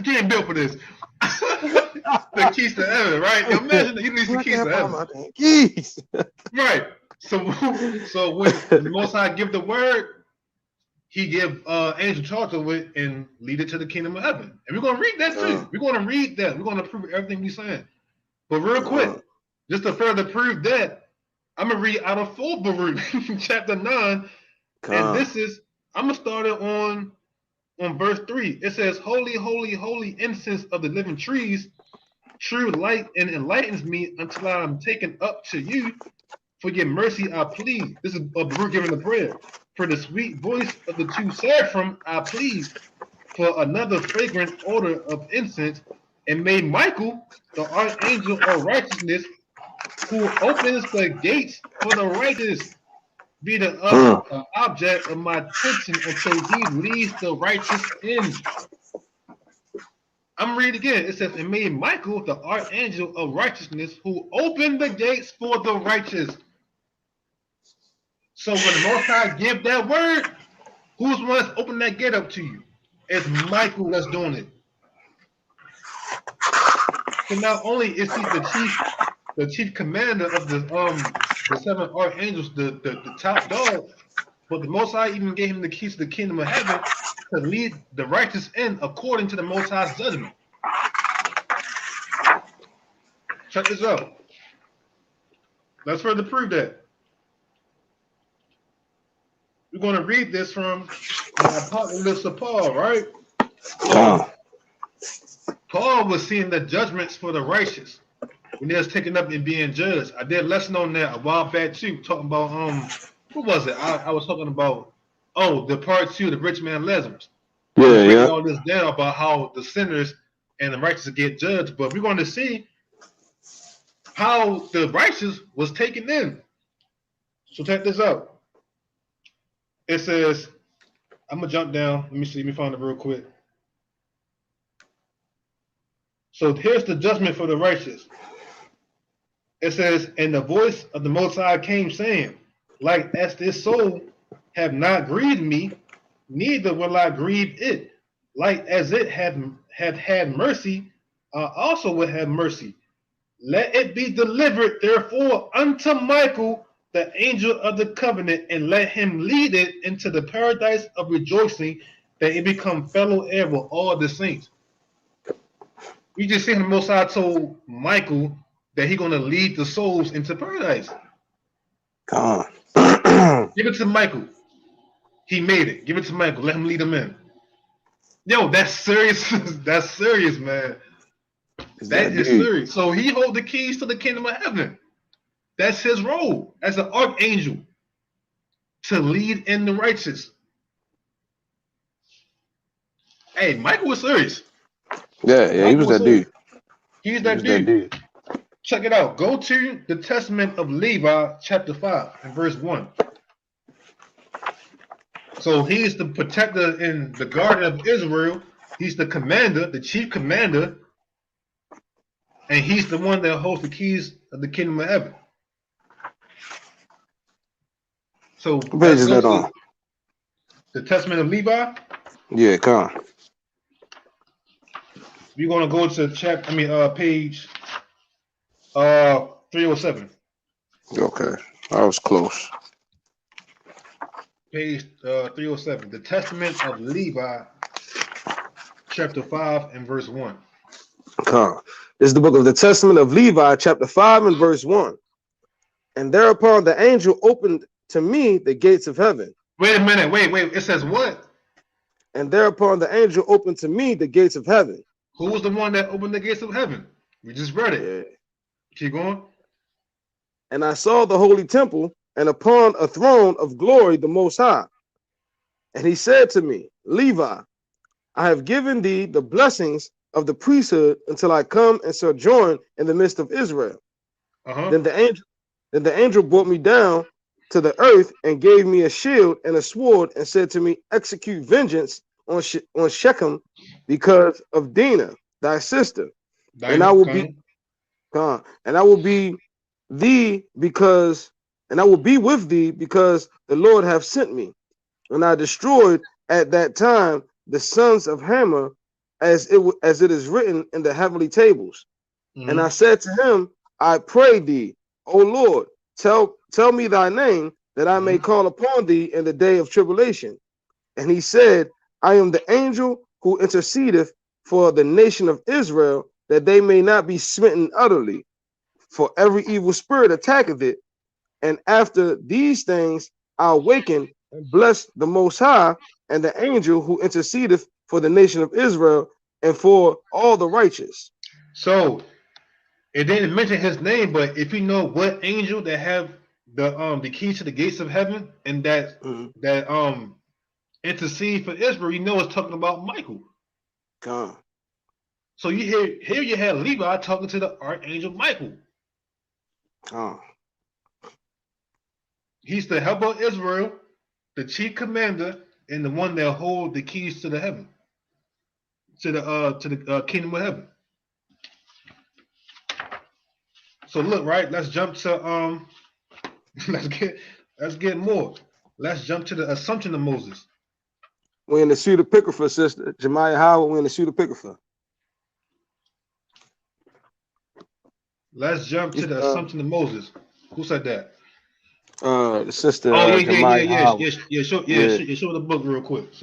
He ain't built for this. The keys to heaven, right? Yo, imagine he needs the keys to heaven. my damn keys. Right. So when the Most High give the word, he give angel charge of it and lead it to the kingdom of heaven. And we're gonna read that too. We're gonna read that. We're gonna prove everything we're saying. But real quick, just to further prove that, I'm gonna read out of full Baruch chapter 9. And this is I'm gonna start it on verse 3. It says, "Holy, holy, holy incense of the living trees, true light and enlightens me until I am taken up to you. For your mercy I plead." This is Baruch giving the prayer. "For the sweet voice of the two seraphim I plead, for another fragrant odor of incense, and may Michael, the archangel of righteousness, who opens the gates for the righteous, be the object of my attention until he leads the righteous in." I'm reading again. It says, "And may Michael, the archangel of righteousness, who opened the gates for the righteous." So when the Most High give that word, who's the one that's opening that gate up to you? It's Michael that's doing it. So not only is he the chief commander of the 7 archangels, the top dog, but the Most High even gave him the keys to the kingdom of heaven to lead the righteous in according to the Most High's judgment. Check this out. Let's further prove that. We're going to read this from the Apocalypse of Paul, right? So, Paul was seeing the judgments for the righteous when they was taken up and being judged. I did a lesson on that a while back too, talking about what was it? I was talking about the part 2, the rich man Lazarus. Breaking all this down about how the sinners and the righteous get judged, but we're going to see how the righteous was taken in. So check this out. It says, I'm gonna jump down. Let me find it real quick. So here's the judgment for the righteous. It says, "And the voice of the Most High came, saying, like as this soul have not grieved me, neither will I grieve it. Like as it had had mercy, I also will have mercy. Let it be delivered, therefore, unto Michael, the angel of the covenant, and let him lead it into the paradise of rejoicing, that it become fellow heir with all the saints." We just seen the Most High told Michael that he's going to lead the souls into paradise. Come on. Give it to Michael. He made it. Give it to Michael. Let him lead them in. Yo, that's serious. That's serious, man. That is serious. So he holds the keys to the kingdom of heaven. That's his role as an archangel, to lead in the righteous. Hey, Michael was serious. Yeah, Michael he was that serious. dude. He's that dude. Check it out. Go to the Testament of Levi, chapter 5, and verse 1. So he's the protector in the garden of Israel. He's the commander, the chief commander, and he's the one that holds the keys of the kingdom of heaven. So what page is that on? The Testament of Levi? Yeah, come on. We're gonna go to page 307. Okay. I was close. Page 307. The Testament of Levi, chapter 5 and verse 1. Come. This is the book of the Testament of Levi, chapter 5 and verse 1. "And thereupon the angel opened to me the gates of heaven." Wait a minute. Wait. It says what? "And thereupon the angel opened to me the gates of heaven." Who was the one that opened the gates of heaven? We just read it. Yeah. Keep going. "And I saw the holy temple, and upon a throne of glory the Most High. And he said to me, Levi, I have given thee the blessings of the priesthood until I come and sojourn in the midst of Israel." Then the angel brought me down to the earth and gave me a shield and a sword and said to me, "Execute vengeance on Shechem because of Dinah, thy sister, and I will be with thee because the Lord hath sent me." And I destroyed at that time the sons of Hammer, as it is written in the heavenly tables. And I said to him, I pray thee, O Lord, tell me thy name, that I may call upon thee in the day of tribulation. And he said, I am the angel who intercedeth for the nation of Israel, that they may not be smitten utterly. For every evil spirit attacketh it. And after these things I awaken and bless the Most High, and the angel who intercedeth for the nation of Israel and for all the righteous. So it didn't mention his name, but if you know what angel that have the keys to the gates of heaven and that intercede for Israel, you know it's talking about Michael. God. So you here you have Levi talking to the Archangel Michael. He's the helper of Israel, the chief commander, and the one that hold the keys to the heaven, to the kingdom of heaven. So look, right? Let's jump to let's get more. Let's jump to the assumption of Moses. We're in the pseudepigrapha, sister. Jemiah Howard, we're in the pseudepigrapha. Let's jump to the assumption of Moses. Who said that? The sister. Oh yeah. Show the book real quick.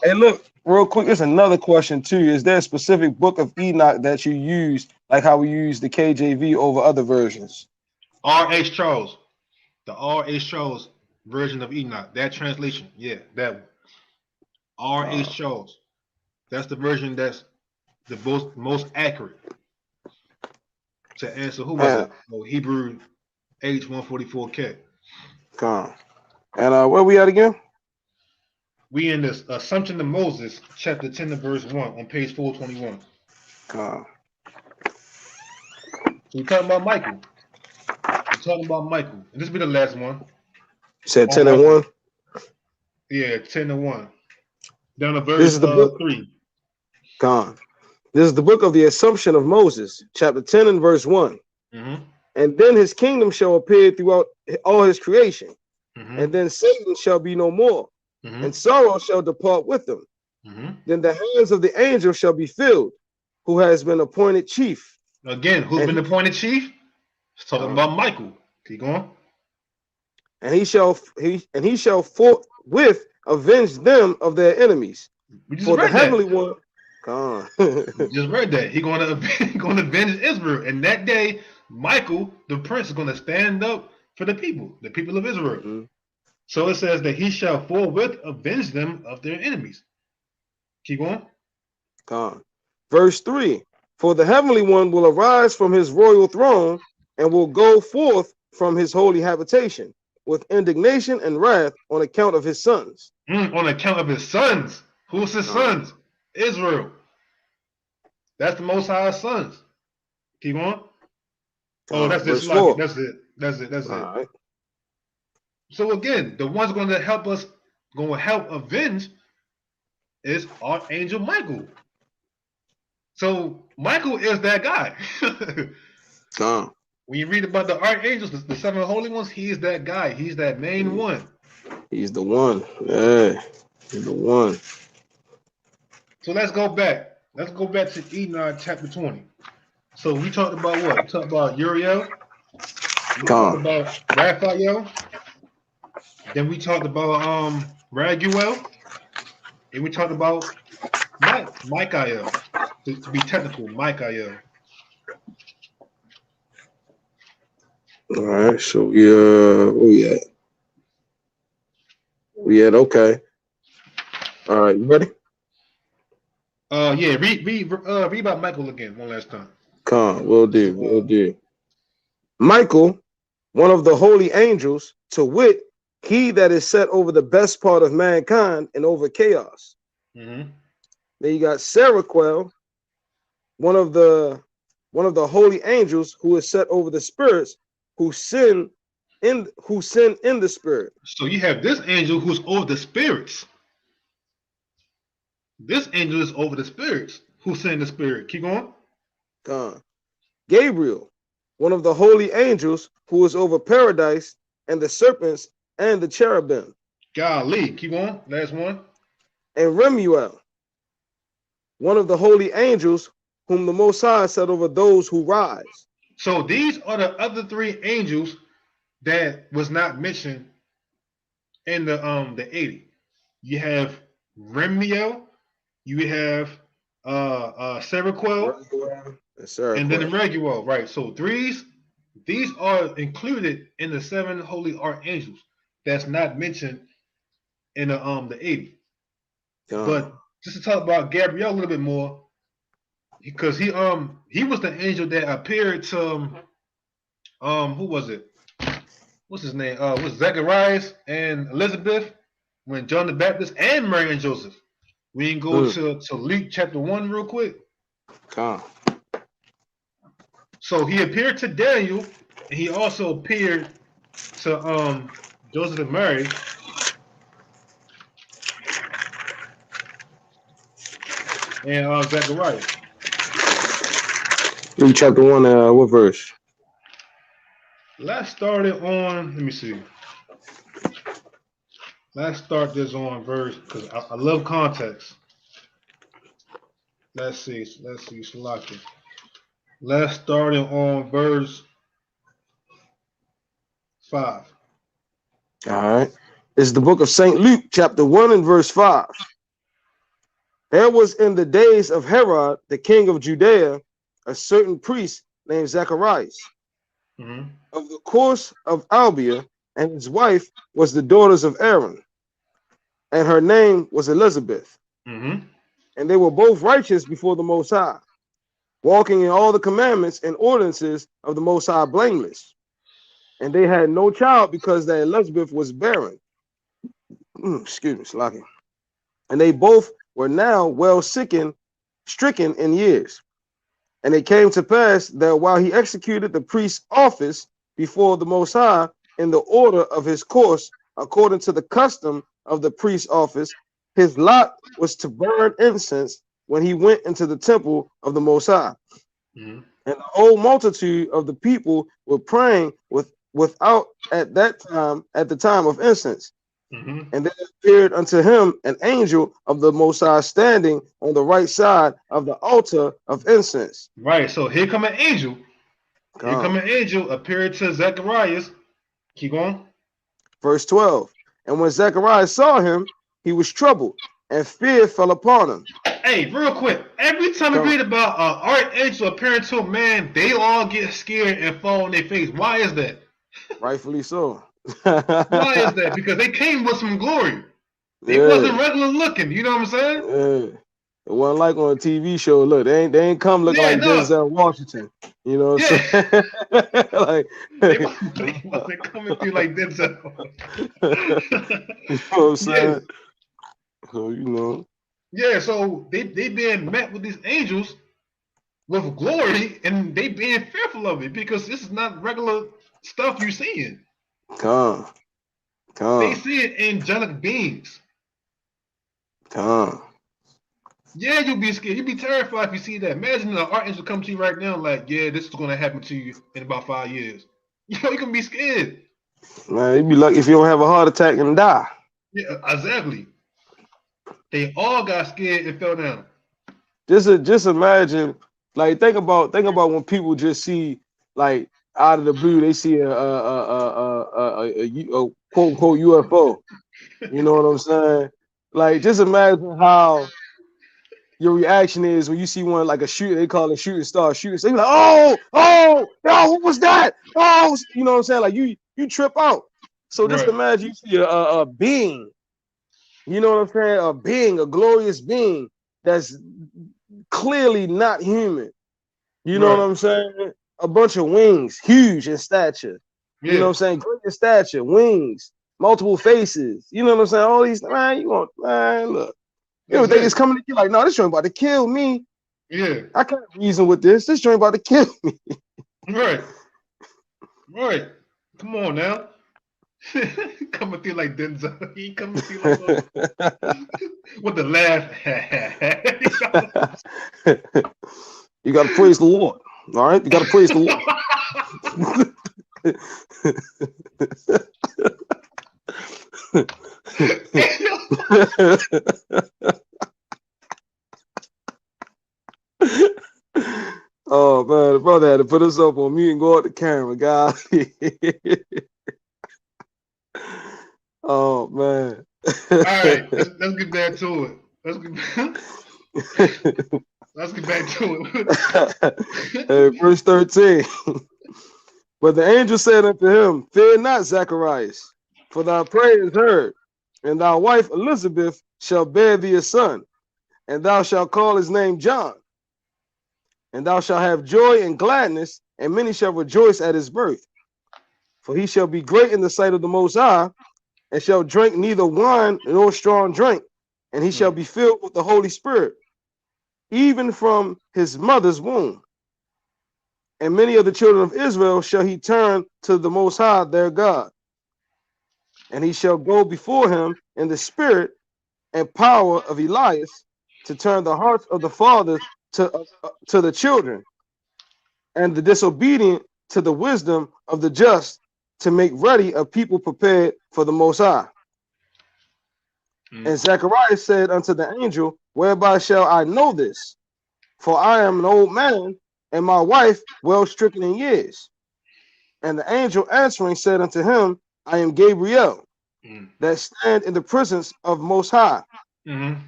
Hey, look, real quick. There's another question too. Is there a specific book of Enoch that you use, like how we use the KJV over other versions? R.H. Charles, the R.H. Charles version of Enoch. That translation, yeah, that one. R.H. Charles. That's the version that's the most accurate to answer. Who was it? Oh, Hebrew H144K. And where we at again? We in this Assumption of Moses, chapter 10 and verse 1 on page 421. So we're talking about Michael. And this will be the last one. You said 10 and 1? Yeah, 10 and 1. Down to verse 3. This is the book of the Assumption of Moses, chapter 10 and verse 1. And then his kingdom shall appear throughout all his creation. And then Satan shall be no more. And sorrow shall depart with them. Then the hands of the angel shall be filled, who has been appointed chief. Again, who's been appointed chief? It's talking about Michael. Keep going. And he shall forthwith avenge them of their enemies. For the heavenly one. Just read that. He's going to avenge Israel. And that day, Michael, the prince, is going to stand up for the people of Israel. So it says that he shall forthwith avenge them of their enemies. Keep going. Verse 3. For the heavenly one will arise from his royal throne and will go forth from his holy habitation with indignation and wrath on account of his sons. On account of his sons. Who's his sons? Israel. That's the Most High's sons. Keep on. Oh, that's this. That's it. Right. So again, the one's going to help avenge is Archangel Michael. So Michael is that guy. When you read about the archangels, the 7 holy ones, he is that guy. He's that main one. He's the one. Yeah, he's the one. So let's go back. Let's go back to Enoch chapter 20. So we talked about what? We talked about Uriel. We talked about Raphael. Then we talked about Raguel. And we talked about Michael. To be technical, Michael. All right, so okay. All right, you ready? Yeah, read about Michael again one last time. Will do. Michael, one of the holy angels, to wit, he that is set over the best part of mankind and over chaos. Then you got Seraphim, one of the holy angels who is set over the spirits who sin in the spirit. So you have this angel who's over the spirits. This angel is over the spirits who sin in the spirit. Keep going. Gabriel, one of the holy angels who is over paradise and the serpents and the cherubim. Golly, keep on. Last one. And Remuel, one of the holy angels, whom the Most High set over those who rise. So these are the other three angels that was not mentioned in the 80. You have Remiel, you have Seraquel, and then the Reguel, right? So these are included in the 7 holy archangels that's not mentioned in the 80. But just to talk about Gabriel a little bit more, because he was the angel that appeared to who was it? What's his name? Was Zacharias and Elizabeth when John the Baptist and Mary and Joseph. We can go to Luke chapter 1 real quick. So he appeared to Daniel, and he also appeared to Joseph and Mary. And Zacharias. Luke chapter 1, what verse? Let's start it on, let me see. Let's start this on verse, because I love context. Let's see, Salaki. Let's start it on verse 5. All right. It's the book of St. Luke, chapter 1 and verse 5. There was in the days of Herod, the king of Judea, a certain priest named Zacharias, of the course of Albia, and his wife was the daughters of Aaron, and her name was Elizabeth. And they were both righteous before the Most High, walking in all the commandments and ordinances of the Most High blameless. And they had no child because that Elizabeth was barren. Excuse me, Slaki. And they both were now well stricken in years. And it came to pass that while he executed the priest's office before the Most High in the order of his course, according to the custom of the priest's office, his lot was to burn incense when he went into the temple of the Most High. And the whole multitude of the people were praying without at the time of incense. And there appeared unto him an angel of the Most High standing on the right side of the altar of incense. Right, so here come an angel. Here come an angel appeared to Zacharias. Keep going. Verse 12. And when Zacharias saw him, he was troubled, and fear fell upon him. Hey, real quick. Every time we read about an archangel appearing to a man, they all get scared and fall on their face. Why is that? Rightfully so. Why is that? Because they came with some glory. They wasn't regular looking. You know what I'm saying? It wasn't like on a TV show. Look, they ain't come looking like Denzel Washington. You know what I'm saying? Like they wasn't coming through like Denzel. You know what I'm saying? So you know. Yeah, so they being met with these angels with glory, and they being fearful of it because this is not regular stuff you're seeing. They see it angelic beings. Yeah, you'll be scared. You'll be terrified if you see that. Imagine an archangel come to you right now, like, yeah, this is going to happen to you in about 5 years. You know, you can be scared. Man, you'd be lucky if you don't have a heart attack and die. Yeah, exactly. They all got scared and fell down. Just imagine, like, think about when people just see, like, out of the blue, they see a quote unquote UFO. You know what I'm saying? Like, just imagine how your reaction is when you see one like a shooter. They call it shooting star shooter. So you're like, oh, what was that? Oh, you know what I'm saying? Like you trip out. So just imagine you see a being. You know what I'm saying? A being, a glorious being that's clearly not human. You know what I'm saying? A bunch of wings, huge in stature. You know what I'm saying? Great in stature, wings, multiple faces. You know what I'm saying? All these, man, look. You know, they just coming to you like, no, this joint about to kill me. Yeah. I can't reason with this. This joint about to kill me. Right. Come on now. Coming through like Denzel. He coming through like with the laugh. You got to praise the Lord. All right? You got to praise the Lord. Oh man, the brother had to put us up on mute and go out the camera, guys. Oh man. All right, let's get back to it. Let's get back to it. Hey, verse 13. But the angel said unto him, Fear not, Zacharias, for thy prayer is heard, and thy wife Elizabeth shall bear thee a son, and thou shalt call his name John. And thou shalt have joy and gladness, and many shall rejoice at his birth. For he shall be great in the sight of the Most High, and shall drink neither wine nor strong drink, and he shall be filled with the Holy Spirit, even from his mother's womb. And many of the children of Israel shall he turn to the Most High their God. And he shall go before him in the spirit and power of Elias, to turn the hearts of the fathers to the children, and the disobedient to the wisdom of the just, to make ready a people prepared for the Most High. And Zacharias said unto the angel, Whereby shall I know this? For I am an old man, and my wife well stricken in years. And the angel answering said unto him, I am Gabriel, that stand in the presence of Most High, and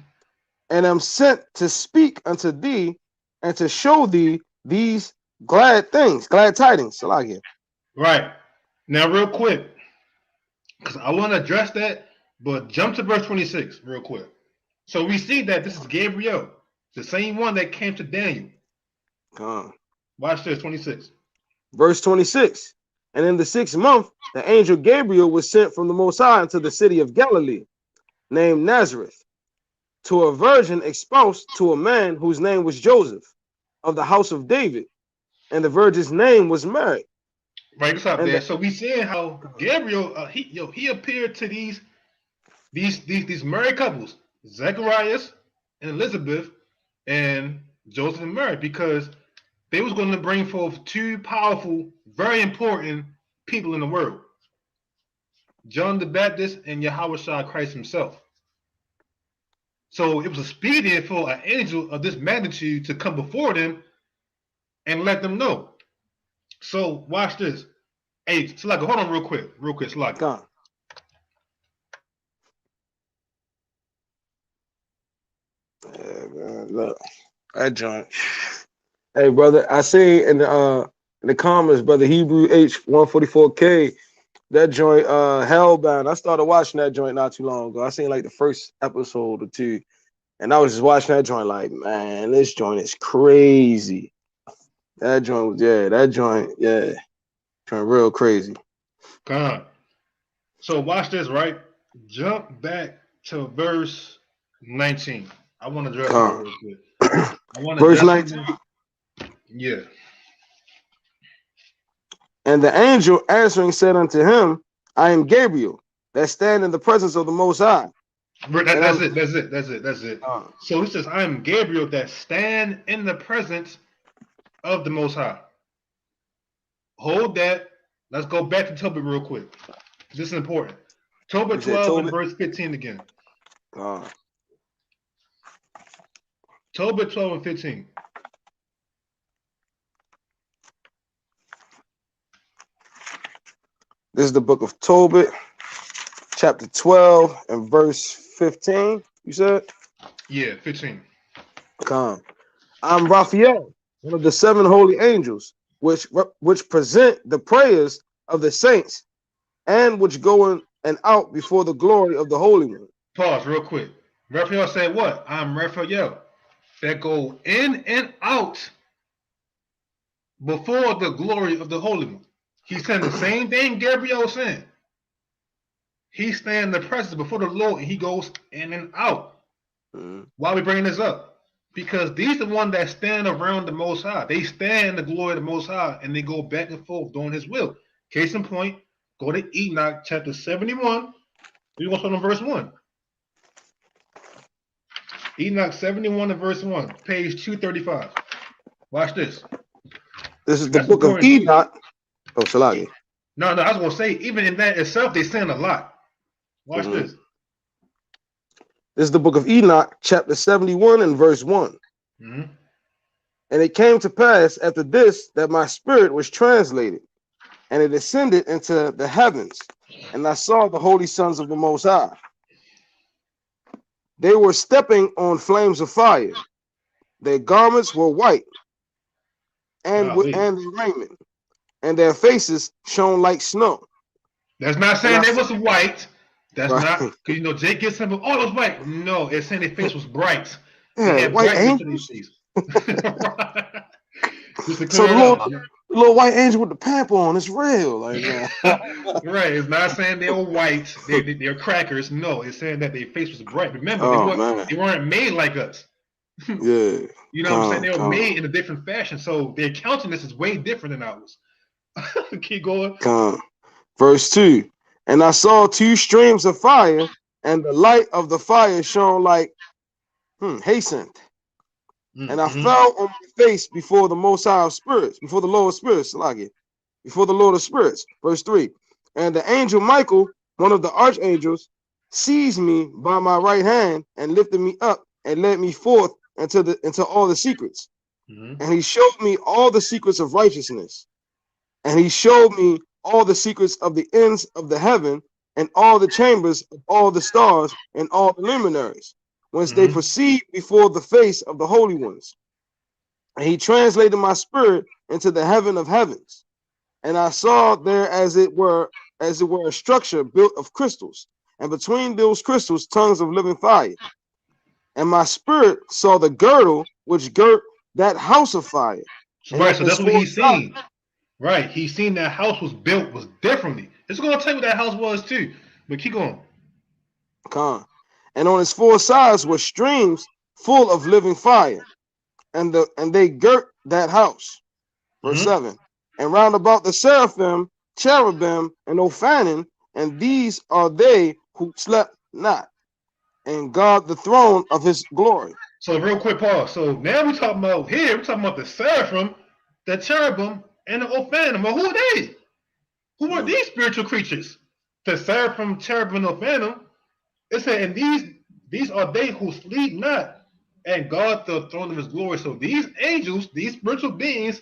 am sent to speak unto thee, and to show thee these glad tidings. Right. Now, real quick, because I want to address that, but jump to verse 26 real quick. So we see that this is Gabriel, the same one that came to Daniel. Watch this, 26. Verse 26. And in the 6th month, the angel Gabriel was sent from the Most High into the city of Galilee, named Nazareth, to a virgin espoused to a man whose name was Joseph, of the house of David, and the virgin's name was Mary. Right, stop there. So we seeing how Gabriel he appeared to these married couples, Zacharias and Elizabeth, and Joseph and Mary, because they was going to bring forth two powerful, very important people in the world, John the Baptist and Yahushua Christ himself. So it was expedient for an angel of this magnitude to come before them and let them know. So watch this. Hey, Slugger, hold on real quick, Slugger. Yeah, man, look, that joint. Hey, brother, I see in the comments, brother, Hebrew H144K, that joint Hellbound. I started watching that joint not too long ago. I seen like the first episode or two, and I was just watching that joint like, man, this joint is crazy. That joint real crazy. So watch this, right? Jump back to verse 19. I want to address that real quick. Verse 19. Yeah. And the angel answering said unto him, I am Gabriel, that stand in the presence of the Most High. That's it. So he says, I am Gabriel, that stand in the presence of the Most High. Hold that. Let's go back to Tobit real quick. This is important. Tobit 12 and verse 15 again. Tobit 12 and 15. This is the book of Tobit, chapter 12 and verse 15, you said? Yeah, 15. I'm Raphael, one of the 7 holy angels, which present the prayers of the saints, and which go in and out before the glory of the Holy One. Pause real quick. Raphael said what? I'm Raphael, that go in and out before the glory of the Holy One. He's saying the same thing Gabriel was saying. He stands in the presence before the Lord, and he goes in and out. Why are we bringing this up? Because these are the ones that stand around the Most High. They stand in the glory of the Most High, and they go back and forth doing his will. Case in point, go to Enoch chapter 71. We're going to start on verse 1. Enoch 71 and verse 1, page 235. Watch this. This is the book of Enoch. Oh, Salagi. No, I was going to say, even in that itself, they saying a lot. Watch this. This is the book of Enoch, chapter 71 and verse 1. Mm-hmm. And it came to pass after this that my spirit was translated, and it ascended into the heavens, and I saw the holy sons of the Most High. They were stepping on flames of fire. Their garments were white, and their raiment, and their faces shone like snow. That's not saying they was white. That's not, because you know Jake gets something. Oh, it was white. No, it's saying their face was bright. Yeah, they had white angels. So the little white angel with the pamper on, it's real. Like, right. It's not saying they were white. They're crackers. No, it's saying that their face was bright. Remember, they weren't made like us. Yeah. You know what I'm saying? They were made in a different fashion. So their countenance is way different than ours. Keep going. Verse 2. And I saw two streams of fire, and the light of the fire shone like hastened. And I fell on my face before the Most High of Spirits, before the Lord of Spirits, before the Lord of Spirits. Verse 3. And the angel Michael, one of the archangels, seized me by my right hand and lifted me up and led me forth into all the secrets. And he showed me all the secrets of righteousness. And he showed me all the secrets of the ends of the heaven, and all the chambers of all the stars, and all the luminaries, whence they proceed before the face of the holy ones. And he translated my spirit into the heaven of heavens. And I saw there as it were a structure built of crystals, and between those crystals tongues of living fire. And my spirit saw the girdle which girt that house of fire. Right, so that's what he's seen. Right, he's seen that house was built differently. It's going to tell you what that house was too, but keep going. And on its four sides were streams full of living fire, and they girt that house. Verse 7. And round about the Seraphim, Cherubim, and Ophanim, and these are they who slept not, and guard the throne of his glory. So real quick pause. So now we're talking about the Seraphim, the Cherubim, and the Ophanim. Well, who are they? Who are these spiritual creatures? The Seraphim, Cherubim, and Ophanim. It said, and these are they who sleep not and guard the throne of his glory. So these angels, these spiritual beings,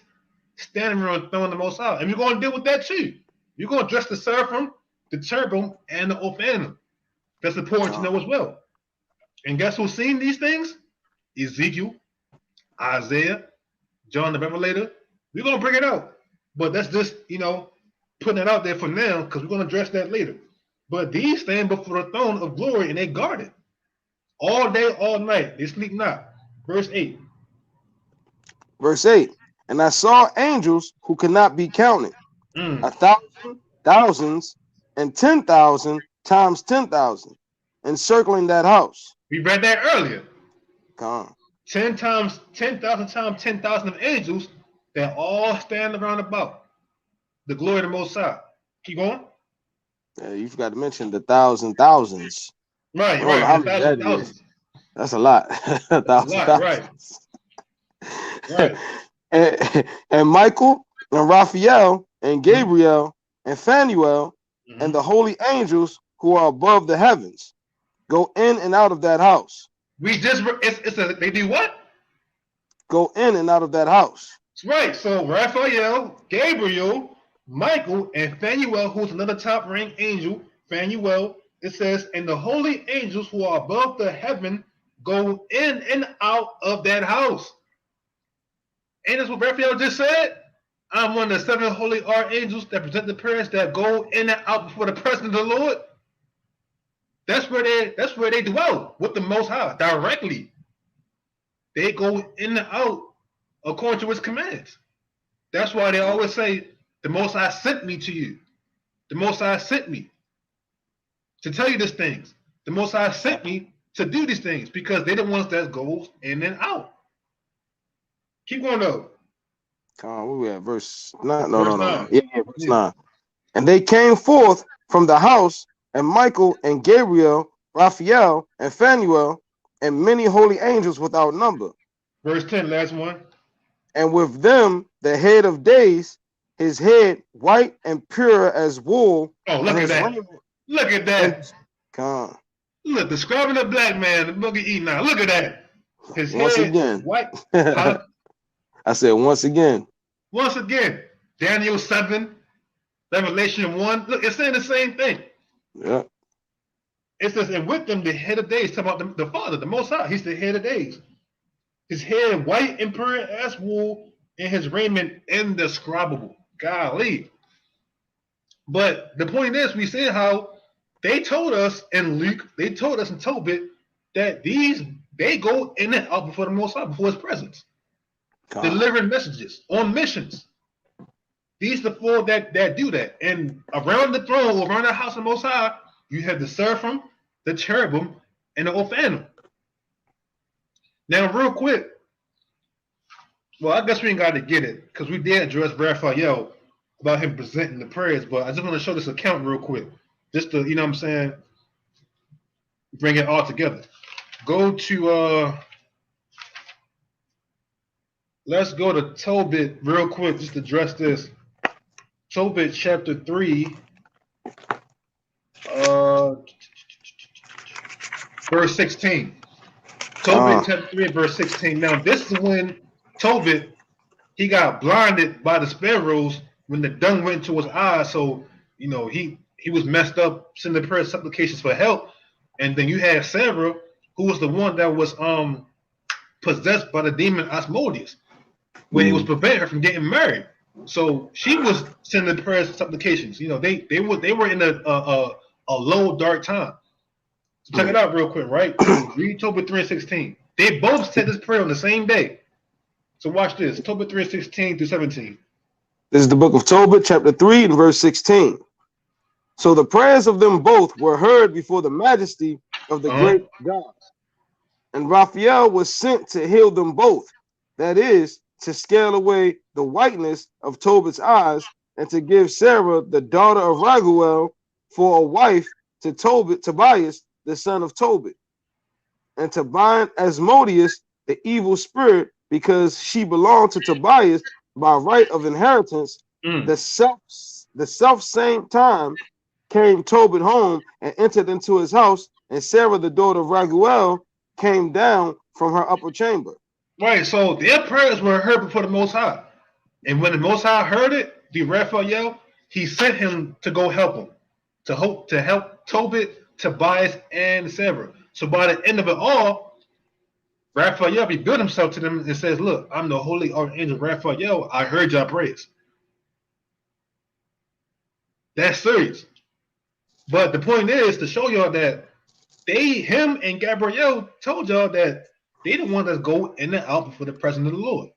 standing around the throne of the Most High. And you're going to deal with that too. You're going to address the Seraphim, the Cherubim, and the Ophanim. That's important to know as well. And guess who's seen these things? Ezekiel, Isaiah, John the Revelator. We're going to bring it out. But that's just, putting it out there for now, because we're going to address that later. But these stand before the throne of glory, and they guard it. All day, all night. They sleep not. Verse 8. Verse 8. And I saw angels who could not be counted. 1,000, thousands, and 10,000 times 10,000, encircling that house. We read that earlier. 10 times 10,000 times 10,000 of angels that all stand around about the glory of the Most High. Keep going. Yeah, you forgot to mention the thousands. Right. Thousands. That's a lot. Thousands. Right. And Michael and Raphael and Gabriel and Phanuel and the holy angels who are above the heavens go in and out of that house. They do what? Go in and out of that house. Right. So Raphael, Gabriel, Michael, and Phanuel, who's another top ranked angel, Phanuel, it says, and the holy angels who are above the heaven go in and out of that house. And that's what Raphael just said. I'm one of the 7 holy archangels that present the prayers that go in and out before the presence of the Lord. That's where they dwell with the Most High directly. They go in and out according to his commands. That's why they always say, the Most High sent me to you. The Most High sent me to tell you these things. The Most High sent me to do these things because they're the ones that goes in and out. Keep going though. Where we at? Verse 9. No. Yeah, verse 9. And they came forth from the house, and Michael and Gabriel, Raphael and Phanuel, and many holy angels without number. Verse 10, last one. And with them the head of days, his head white and pure as wool. Oh, look at that. Look at that. Look, describing a black man, the book of Enoch. Look at that. His Once head again. white. Huh? I said once again. Once again, Daniel 7, Revelation 1. Look, it's saying the same thing. Yeah. It says, and with them the head of days, talking about the Father, the Most High. He's the head of days. His hair white and pure as wool, and his raiment indescribable. Golly. But the point is, we see how they told us in Luke, they told us in Tobit that they go in and out before the Most High, before his presence. God. Delivering messages on missions. These are the four that do that. And around the throne, around the house of the Most High, you have the Seraphim, the Cherubim, and the Ophanim. Now, real quick, well, I guess we ain't got to get it, because we did address Raphael about him presenting the prayers, but I just want to show this account real quick, just to, you know what I'm saying, bring it all together. Go to, let's go to Tobit real quick, just to address this. Tobit chapter 3, verse 16. Tobit chapter 3, verse 16. Now, this is when Tobit, he got blinded by the sparrows when the dung went into his eyes. So, you know, he was messed up, sending prayer supplications for help. And then you had Sarah, who was the one that was possessed by the demon Asmodeus, where he was preventing her from getting married. So she was sending prayers and supplications. You know, they were in a low, dark time. So check it out real quick, right? Read Tobit 3:16. They both said this prayer on the same day. So watch this. Tobit 3:16 through 17. This is the book of Tobit, chapter 3, and verse 16. So the prayers of them both were heard before the majesty of the great God. And Raphael was sent to heal them both. That is, to scale away the whiteness of Tobit's eyes, and to give Sarah, the daughter of Raguel, for a wife to Tobias, the son of Tobit, and to bind Asmodeus, the evil spirit, because she belonged to Tobias by right of inheritance. The self same time came Tobit home and entered into his house, and Sarah, the daughter of Raguel, came down from her upper chamber. Right, so their prayers were heard before the Most High. And when the Most High heard it, the Raphael, he sent him to go help him, to help Tobit, Tobias, and Sarah. So by the end of it all, Raphael revealed himself to them and says, look, I'm the holy Archangel Raphael. I heard your prayers. That's serious. But the point is to show y'all that him and Gabriel told y'all that they the one that go in and out before the presence of the Lord.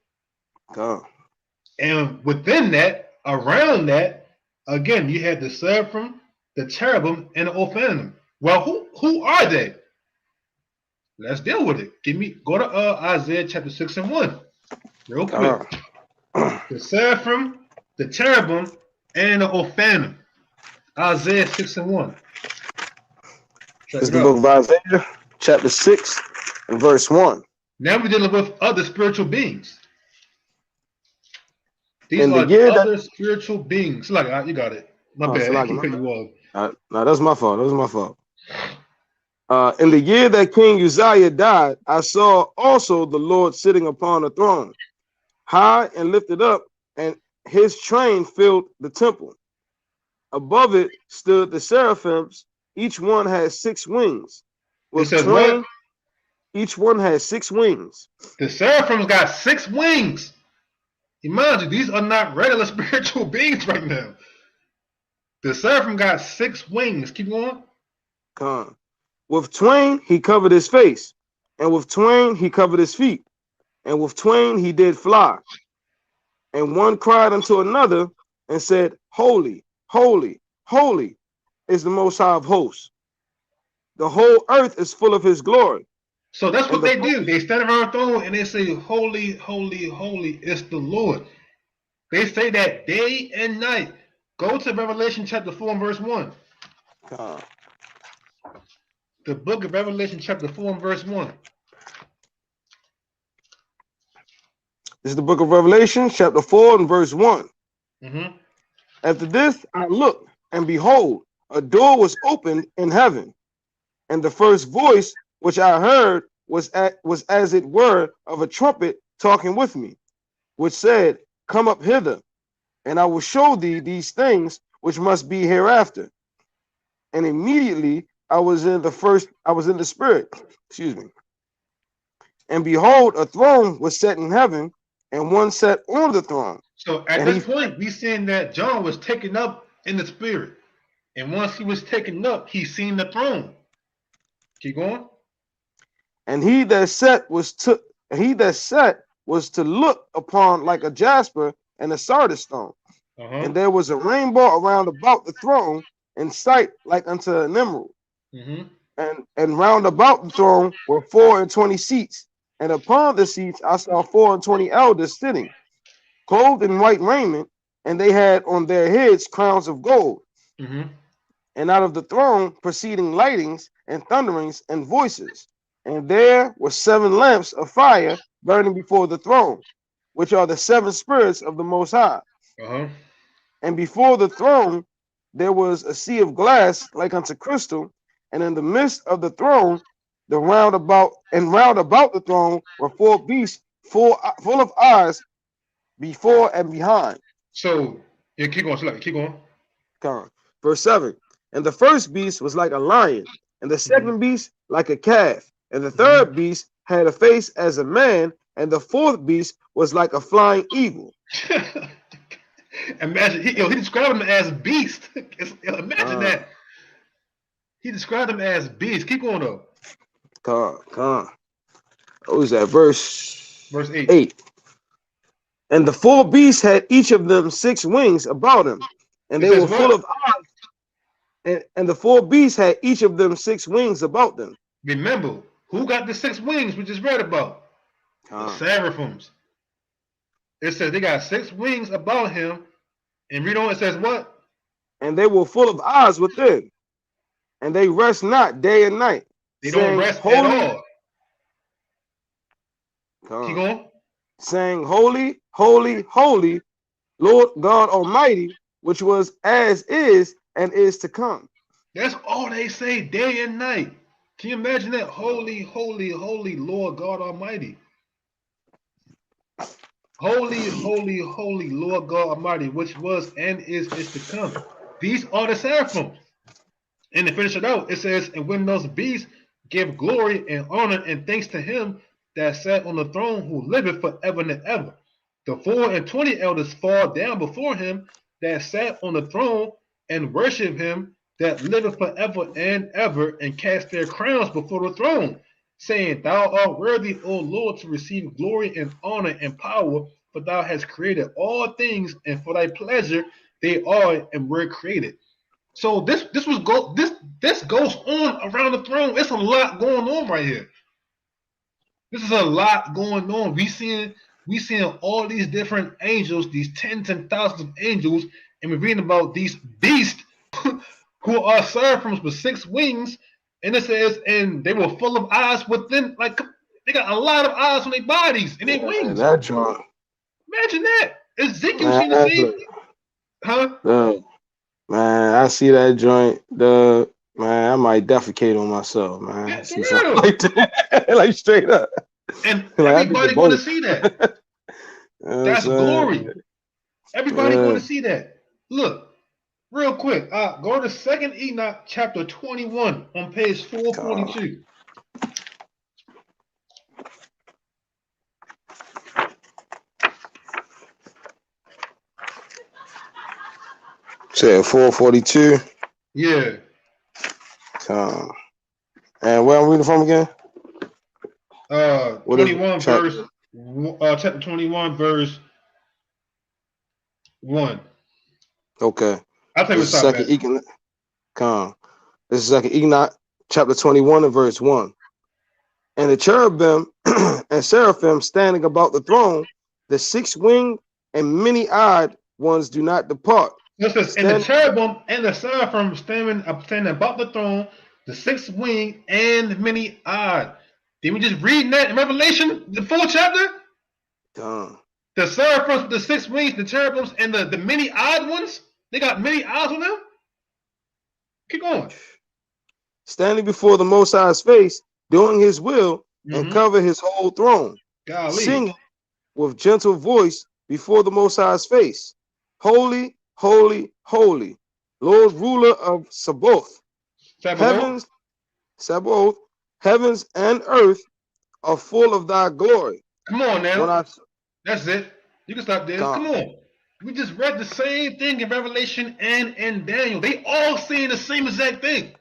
And within that, around that, again, you had the Seraphim, the Cherubim, and the Ophanim. Well, who are they? Let's deal with it. Go to Isaiah chapter 6 and 1. Real quick. The Seraphim, the Cherubim, and the Ophanim. Isaiah 6 and 1. It's the book of Isaiah, chapter 6 and verse 1. Now we're dealing with other spiritual beings. These are other spiritual beings. Like, you got it. My bad. No, that's my fault. That was my fault. In the year that King Uzziah died, I saw also the Lord sitting upon a throne, high and lifted up, and his train filled the temple. Above it stood the seraphims. Each one had 6 wings. Each one has 6 wings. The seraphims got 6 wings. Imagine, these are not regular spiritual beings right now. The seraphim got 6 wings. Keep going. With twain he covered his face, and with twain he covered his feet, and with twain he did fly. And one cried unto another and said, Holy, holy, holy is the Most High of hosts. The whole earth is full of his glory. So that's what they do. They stand around the throne and they say, Holy, holy, holy is the Lord. They say that day and night. Go to Revelation chapter 4 and verse 1. The book of Revelation chapter 4 and verse 1. This is the book of Revelation chapter 4 and verse 1. After this I looked, and behold, a door was opened in heaven. And the first voice which I heard was as it were of a trumpet talking with me, which said, Come up hither, and I will show thee these things which must be hereafter. And immediately I was in the spirit, excuse me. And behold, a throne was set in heaven, and one sat on the throne. So at this point, we seeing that John was taken up in the spirit. And once he was taken up, he seen the throne. Keep going. And he that sat was to look upon like a jasper and a sardis stone. And there was a rainbow around about the throne, in sight like unto an emerald. And round about the throne were 24 seats, and upon the seats I saw 24 elders sitting, clothed in white raiment, and they had on their heads crowns of gold. And out of the throne proceeding lightnings and thunderings and voices. And there were 7 lamps of fire burning before the throne, which are the 7 spirits of the Most High. And before the throne there was a sea of glass like unto crystal, and in the midst of the throne, round about the throne were 4 beasts full of eyes before and behind. So yeah, keep going. Verse 7. And the first beast was like a lion, and the second beast like a calf, and the third beast had a face as a man, and the fourth beast was like a flying eagle. Imagine, he described them as beast. Imagine that. He described them as beast. Keep going though. What was that? Verse 8. And the 4 beasts had each of them 6 wings about them, and they were full of eyes. And the 4 beasts had each of them 6 wings about them. Remember, who got the 6 wings we just read about? The Seraphims. It says they got 6 wings about him. And read on, it says what? And they were full of eyes within. And they rest not day and night. They don't rest at all. Keep going. Saying, Holy, holy, holy, Lord God Almighty, which was, as is, and is to come. That's all they say day and night. Can you imagine that? Holy, holy, holy Lord God Almighty. Holy, holy, holy Lord God Almighty, which was and is to come. These are the Seraphim. And to finish it out, it says, and when those beasts give glory and honor and thanks to him that sat on the throne, who liveth forever and ever. The 24 elders fall down before him that sat on the throne and worship him that liveth forever and ever, and cast their crowns before the throne, saying, Thou art worthy, O Lord, to receive glory and honor and power, for thou hast created all things, and for thy pleasure they are and were created. So this goes on around the throne. It's a lot going on right here. This is a lot going on. We seeing all these different angels, these tens and thousands of angels, and we're reading about these beasts who are seraphims with 6 wings, and it says, and they were full of eyes within, like they got a lot of eyes on their bodies and their wings. That joint. Imagine that. Ezekiel seen the same. Huh? Man, I see that joint. Man, I might defecate on myself, man. See something like that. Like straight up. And everybody going to see that. That's glory. Everybody going to see that. Look. Real quick, go to 2nd Enoch chapter 21 on page 442. Say 442. Yeah. And where I'm reading from again? 21 verse chapter 21 verse 1. Okay. I'll tell you what's up. This is 2nd Enoch chapter 21 and verse 1. And the cherubim and seraphim standing about the throne, the 6 winged and many eyed ones do not depart. And the cherubim and the seraphim standing about the throne, the 6 winged and many eyed. Did we just read that in Revelation, the 4th chapter? The seraphims, the 6 wings, the cherubims, and the many eyed ones, they got many eyes on them. Keep going. standing before the Most High's face, doing his will, and cover his whole throne, singing with gentle voice before the Most High's face. Holy, holy, holy, Lord, ruler of Sabaoth. Heavens and earth are full of thy glory. Come on now. That's it. You can stop there. Come on. We just read the same thing in Revelation and in Daniel. They all saying the same exact thing.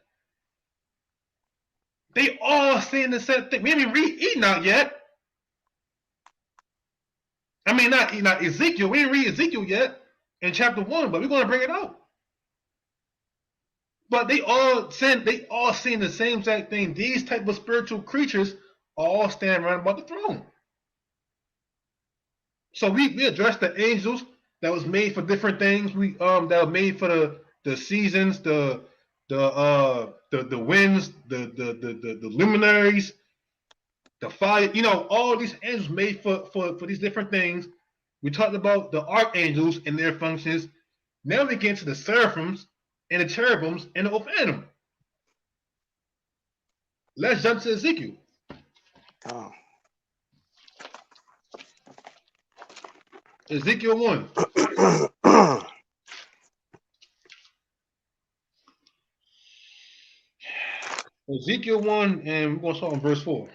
They all saying the same thing. We haven't read Enoch yet. I mean, not Enoch, Ezekiel. We didn't read Ezekiel yet in chapter 1, but we're going to bring it out. But they all saying the same exact thing. These type of spiritual creatures all stand around about the throne. So we addressed the angels that was made for different things. We that were made for the seasons, the winds, the luminaries, the fire. You know, all these angels made for these different things. We talked about the archangels and their functions. Now we get to the seraphims and the cherubims and the Ophanim. Let's jump to Ezekiel. Ezekiel 1. Ezekiel 1, and we're going to start on verse 4.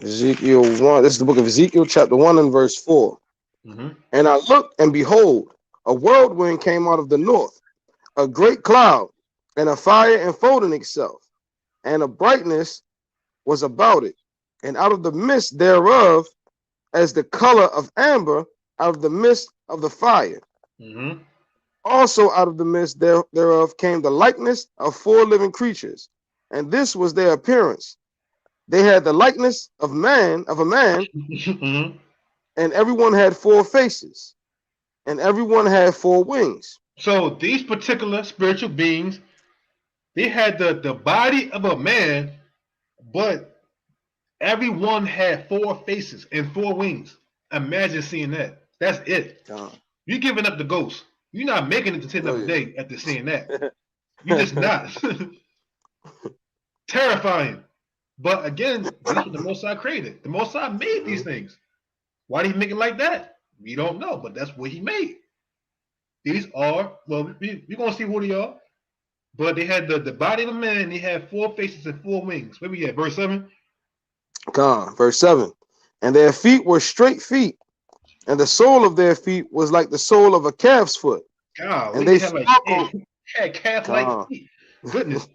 Ezekiel 1. This is the book of Ezekiel, chapter 1 and verse 4. And I looked, and behold, a whirlwind came out of the north, a great cloud, and a fire enfolding itself, and a brightness was about it, and out of the midst thereof, as the color of amber, out of the midst of the fire. Also out of the midst thereof came the likeness of 4 living creatures, and this was their appearance. They had the likeness of a man, and everyone had 4 faces, and everyone had 4 wings. So these particular spiritual beings, they had the body of a man, but everyone had 4 faces and 4 wings. Imagine seeing that. That's it. You're giving up the ghost. You're not making it to 10 of the day after seeing that. You're just not. Terrifying. But again, that's what the Most High created. The Most High made these things. Why did he make it like that? We don't know, but that's what he made. These are, well, we're going to see who they are. But they had the body of a man. They had 4 faces and 4 wings. Where we at? Verse 7? Verse 7. And their feet were straight feet, and the sole of their feet was like the sole of a calf's foot. And they had calf-like feet. Goodness.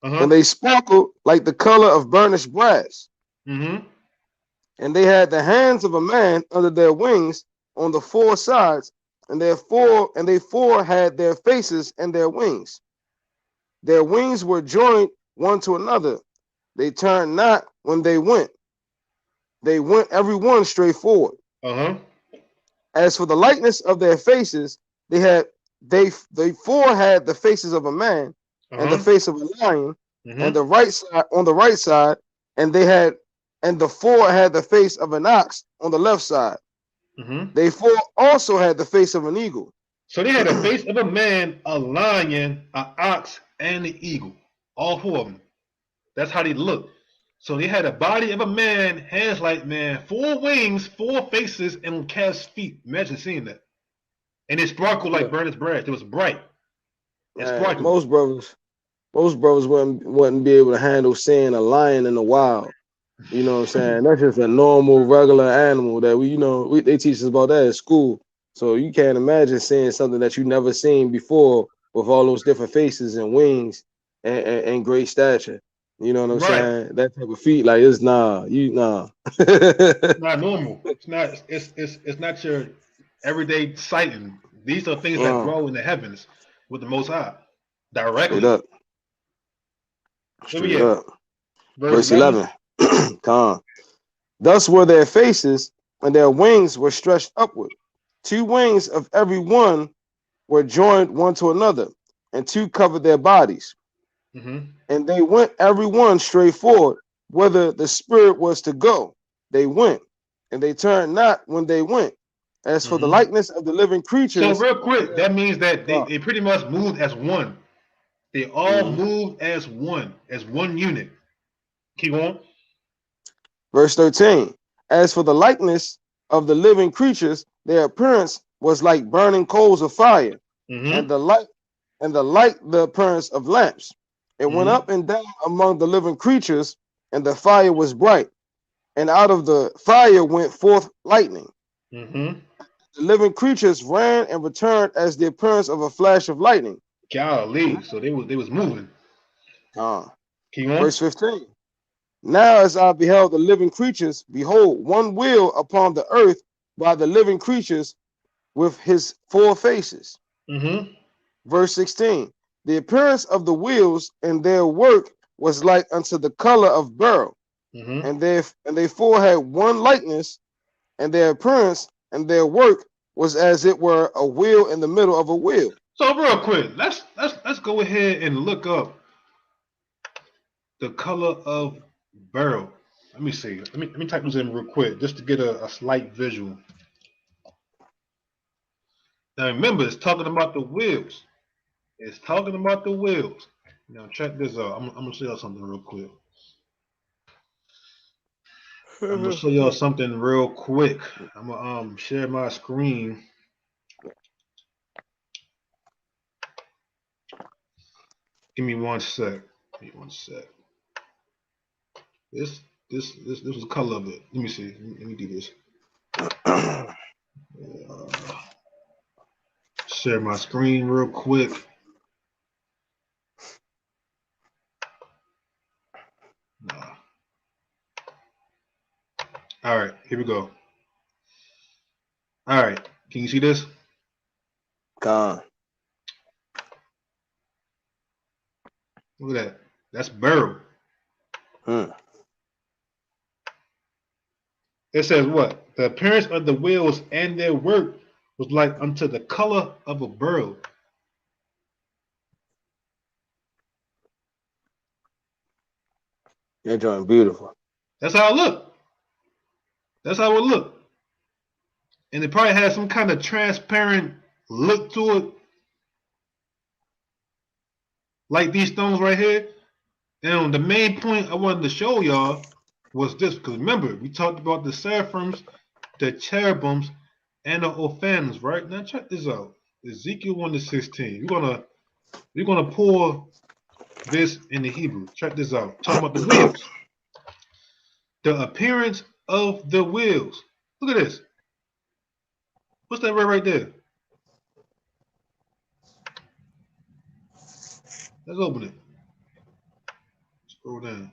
And they sparkled like the color of burnished brass. And they had the hands of a man under their wings on the 4 sides, and they 4 had their faces and their wings. Their wings were joined one to another. They turned not when they went. They went every one straight forward. As for the likeness of their faces, they 4 had the faces of a man, and the face of a lion, and the right side on the right side, and the 4 had the face of an ox on the left side. They 4 also had the face of an eagle. So they had the face of a man, a lion, an ox, and an eagle. All 4 of them. That's how they looked. So they had a body of a man, hands like man, 4 wings, 4 faces, and calf's feet. Imagine seeing that. And it sparkled like burnished brass. It was bright. Man, most brothers wouldn't be able to handle seeing a lion in the wild. You know what I'm saying? That's just a normal, regular animal that they teach us about that at school. So you can't imagine seeing something that you never seen before with all those different faces and wings and great stature. You know what I'm saying? That type of feet, like it's It's not normal. It's not your everyday sighting. These are things that grow in the heavens with the Most High directly. Straight up. Verse 11. Thus were their faces, and their wings were stretched upward. 2 wings of every one were joined one to another, and 2 covered their bodies. And they went every one straight forward, whither the spirit was to go. They went, and they turned not when they went. As for the likeness of the living creatures. So real quick, that means that they pretty much moved as one. They all moved as one unit. Keep on. Verse 13. As for the likeness of the living creatures, their appearance was like burning coals of fire, and the light the appearance of lamps. It went up and down among the living creatures, and the fire was bright, and out of the fire went forth lightning. The living creatures ran and returned as the appearance of a flash of lightning. Golly, so they was moving. Keep on. Verse 15. Now as I beheld the living creatures, behold, one wheel upon the earth by the living creatures with his 4 faces. Verse 16. The appearance of the wheels and their work was like unto the color of beryl, and they 4 had one likeness, and their appearance and their work was as it were a wheel in the middle of a wheel. So real quick, let's go ahead and look up the color of beryl. Let me see. Let me type this in real quick just to get a slight visual. Now remember, it's talking about the wheels. It's talking about the wheels. Now check this out. I'm gonna show y'all something real quick. I'm gonna show y'all something real quick. I'm gonna share my screen. Give me one sec. Give me one sec. This was the color of it. Let me see. Let me do this. Share my screen real quick. Nah. All right, here we go. All right, can you see this? Look at that. That's beryl. It says what? The appearance of the wheels and their work was like unto the color of a beryl. You're doing beautiful. That's how it looked. That's how it looked. And it probably had some kind of transparent look to it. Like these stones right here. And the main point I wanted to show y'all was this, because remember, we talked about the seraphims, the cherubims, and the ophanims, right? Now check this out. Ezekiel 1:16. We're gonna pull this in the Hebrew. Check this out. Talking about the wheels. The appearance of the wheels. Look at this. What's that right there? Let's open it. Scroll down.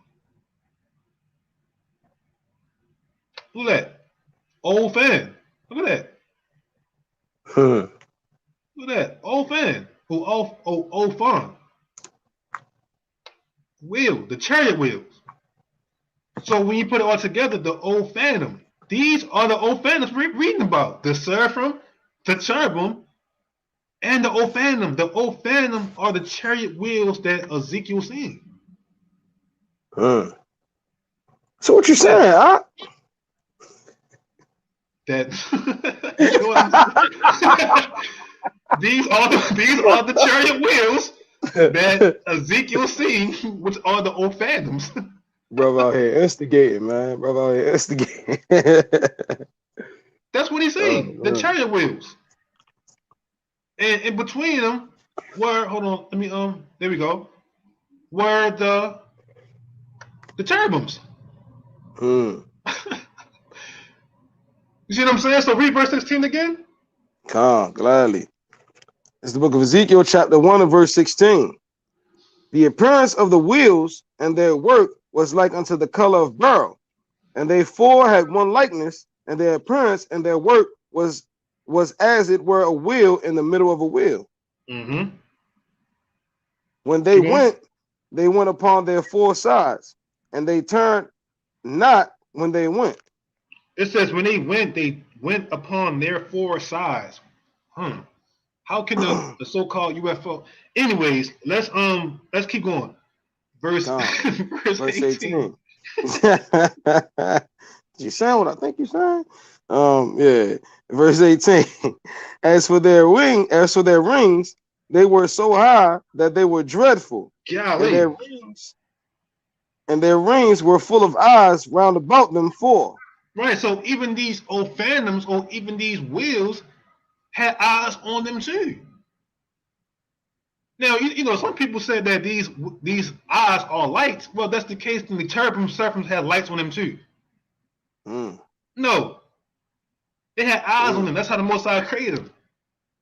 Look at that. Old fan. Look at that. Look at that. Old fan. Old farm. Wheel. The chariot wheels. So when you put it all together, the old phantom. These are the old phantoms we're reading about. The seraphim, the cherubim, and the old phantom. The old phantom are the chariot wheels that Ezekiel seen. So what you saying? That these are the chariot wheels that Ezekiel seen, which are the old phantoms. Bro out here instigating, man. Bro out here instigating. That's what he's saying. The chariot wheels. And in between them were, hold on, let me there we go. Were the cherubims. You see what I'm saying? So read verse 16 again. Gladly. It's the book of Ezekiel, chapter 1 and verse 16. The appearance of the wheels and their work was like unto the color of beryl, and they 4 had one likeness, and their appearance and their work was as it were a wheel in the middle of a wheel. When they went upon their 4 sides, and they turned not when they went. It says when they went upon their 4 sides. How can the so-called UFO? Anyways, let's keep going. Verse 18. You saying what I think you're saying? Yeah. Verse 18. As for their rings, they were so high that they were dreadful, and Golly. their rings were full of eyes round about them four. Right. So even these old phantoms or even these wheels had eyes on them too. Now, you know, some people said that these eyes are lights. Well, that's the case. And the cherubim seraphims had lights on them too. Mm, No, they had eyes on mm. them. That's how the Most High created them.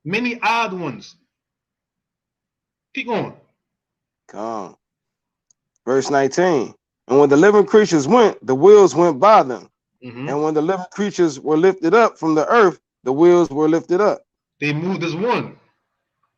Many eyed ones. Keep going. Come. Verse 19. And when the living creatures went, the wheels went by them. Mm-hmm. And when the living creatures were lifted up from the earth, the wheels were lifted up. They moved as one.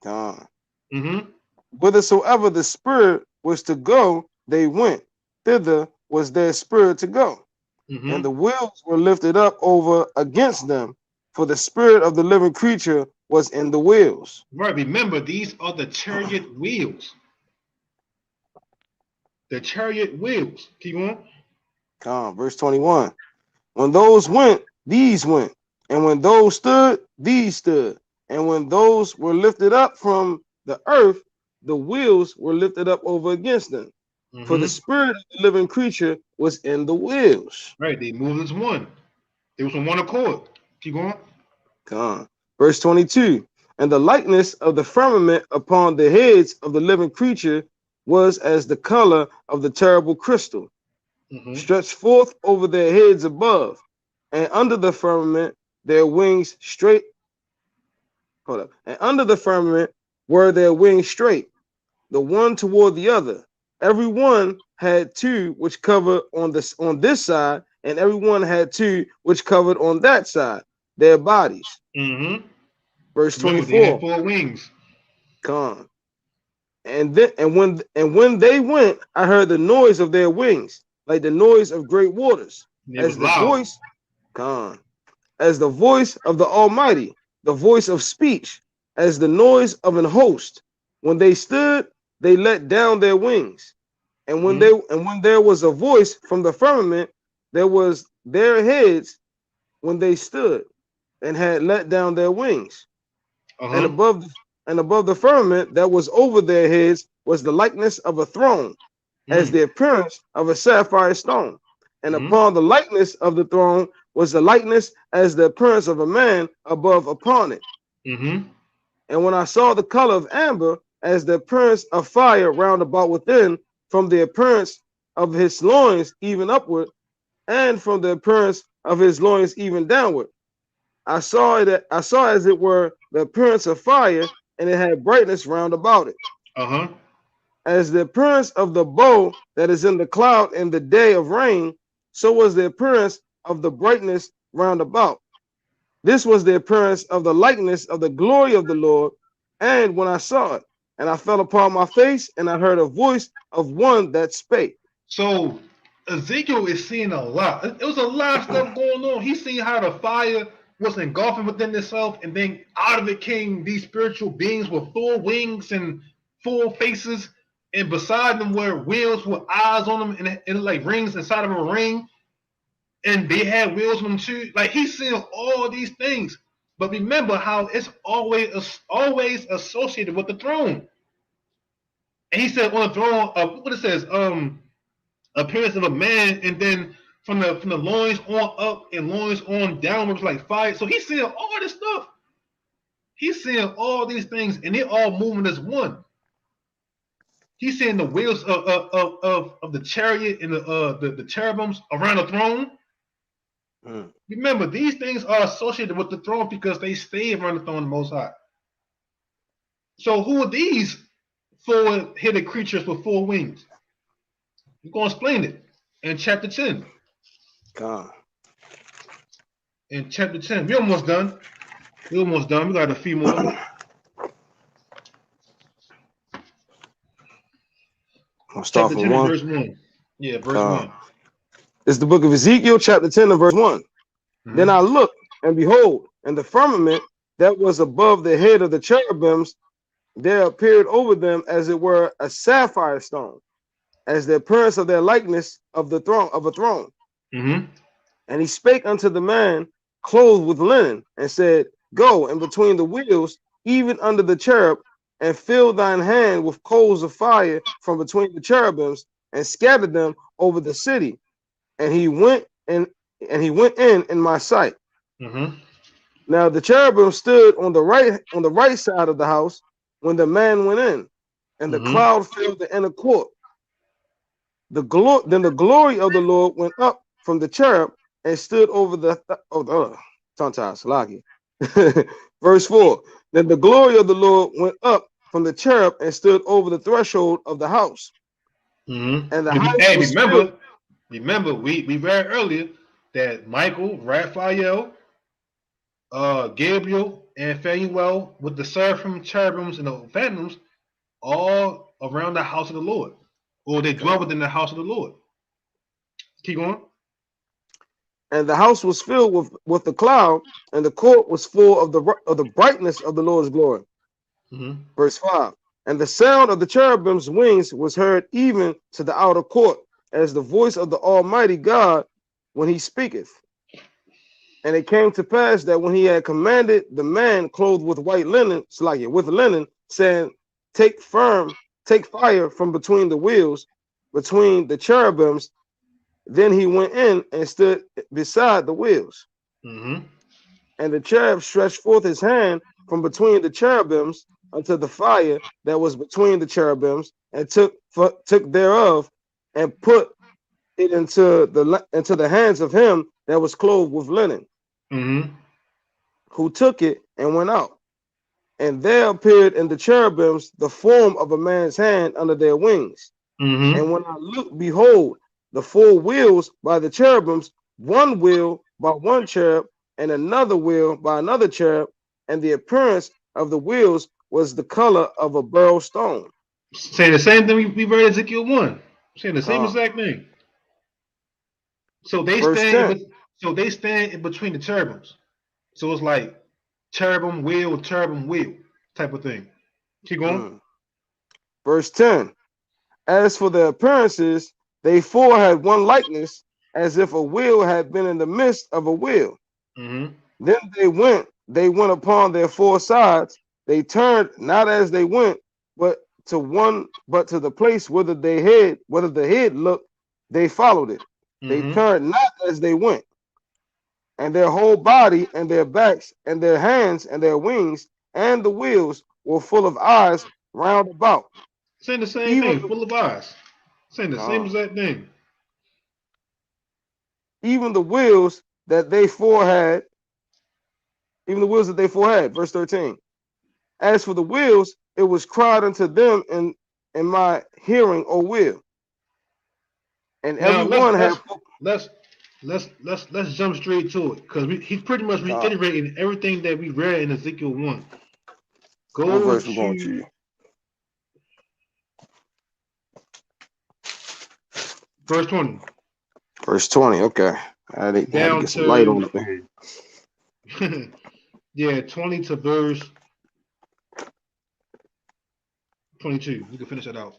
Come. Mm-hmm. Whithersoever the spirit was to go, they went. Thither was their spirit to go. Mm-hmm. And the wheels were lifted up over against them, for the spirit of the living creature was in the wheels. Right. Remember, these are the chariot wheels. The chariot wheels. Keep going. Come. Verse 21. When those went, these went. And when those stood, these stood. And when those were lifted up from the earth, the wheels were lifted up over against them. Mm-hmm. For the spirit of the living creature was in the wheels. Right. They moved as one. They was on one accord. Keep going. Come. Verse 22. And the likeness of the firmament upon the heads of the living creature was as the color of the terrible crystal, stretched forth over their heads above, and under the firmament their wings straight. Hold up. And under the firmament were their wings straight, the one toward the other. Every one had two which covered on this side, and every one had two which covered on that side, their bodies. Mm-hmm. Verse Remember, 24. they had four wings. Come. And when they went, I heard the noise of their wings, like the noise of great waters, as the voice, come, as the voice of the Almighty, the voice of speech, as the noise of an host. When they stood, they let down their wings, and when there was a voice from the firmament, there was their heads when they stood, and had let down their wings. And above the firmament that was over their heads was the likeness of a throne, as the appearance of a sapphire stone. And upon the likeness of the throne was the likeness as the appearance of a man above upon it. And when I saw the color of amber, as the appearance of fire round about within, from the appearance of his loins even upward, and from the appearance of his loins even downward, I saw as it were the appearance of fire, and it had brightness round about it. As the appearance of the bow that is in the cloud in the day of rain, so was the appearance of the brightness round about. This was the appearance of the likeness of the glory of the Lord. And when I saw it, and I fell upon my face, and I heard a voice of one that spake. So Ezekiel is seeing a lot. It was a lot of stuff going on. He's seeing how the fire was engulfing within itself, and then out of it came these spiritual beings with four wings and four faces, and beside them were wheels with eyes on them, and like rings inside of a ring, and they had wheels on them too. Like he's seeing all these things. But remember how it's always associated with the throne. And he said on the throne, what it says, appearance of a man, and then from the loins on up and loins on downwards like fire. So he's seeing all this stuff. He's seeing all these things, and they're all moving as one. He's seeing the wheels of the chariot and the cherubims around the throne. Remember, these things are associated with the throne because they stay around the throne of the Most High. So who are these four-headed creatures with four wings? We're going to explain it in chapter 10. In chapter 10. We're almost done. We got a few more. I'll start chapter from 10 1. Verse 1. Yeah, verse 1. It's the book of Ezekiel, chapter 10 and verse 1. Then I looked, and behold, and the firmament that was above the head of the cherubims, there appeared over them as it were a sapphire stone, as the appearance of their likeness of the throne of a throne. And he spake unto the man clothed with linen, and said, Go in between the wheels, even under the cherub, and fill thine hand with coals of fire from between the cherubims, and scattered them over the city. And he went in my sight. Mm-hmm. Now the cherubim stood on the right side of the house when the man went in, and the Mm-hmm. cloud filled the inner court. Then the glory of the Lord went up from the cherub and stood over the Verse 4. Then the glory of the Lord went up from the cherub and stood over the threshold of the house. Mm-hmm. And the house Hey, was filled. remember, we read earlier that Michael, Raphael, Gabriel, and Phanuel with the seraphim, cherubims, and the phantoms all around the house of the Lord, or they dwell within the house of the Lord. Keep going. And the house was filled with the cloud, and the court was full of the brightness of the Lord's glory. Mm-hmm. Verse 5. And the sound of the cherubim's wings was heard even to the outer court, as the voice of the Almighty God when he speaketh. And it came to pass that when he had commanded the man clothed with white linen, saying, Take fire from between the wheels, between the cherubims, then he went in and stood beside the wheels. Mm-hmm. And the cherub stretched forth his hand from between the cherubims unto the fire that was between the cherubims, and took thereof, and put it into the hands of him that was clothed with linen, Mm-hmm. who took it and went out. And there appeared in the cherubims the form of a man's hand under their wings. Mm-hmm. And when I looked, behold, the four wheels by the cherubims, one wheel by one cherub, and another wheel by another cherub, and the appearance of the wheels was the color of a beryl stone. Saying the same thing we read in Ezekiel 1. Saying the same exact thing. So they Verse stand 10. so they stand in between the cherubims. So it's like cherubim wheel type of thing. Keep going. Verse 10. As for their appearances, they four had one likeness, as if a wheel had been in the midst of a wheel. Mm-hmm. Then they went upon their four sides. They turned not as they went, but to the place whither the head looked, they followed it. They Mm-hmm. turned not as they went. And their whole body and their backs and their hands and their wings and the wheels were full of eyes round about. Saying the same Even thing, full of eyes. Saying the same exact thing. even the wheels that they four had, Verse 13. As for the wheels, it was cried unto them in my hearing, O will. And Now every one had. let's jump straight to it, because he's pretty much reiterating everything that we read in Ezekiel 1. What verse we're going to? Verse 20. Verse 20. Okay, I had to get some light on it. Yeah, 20 to verse 22. You can finish that out.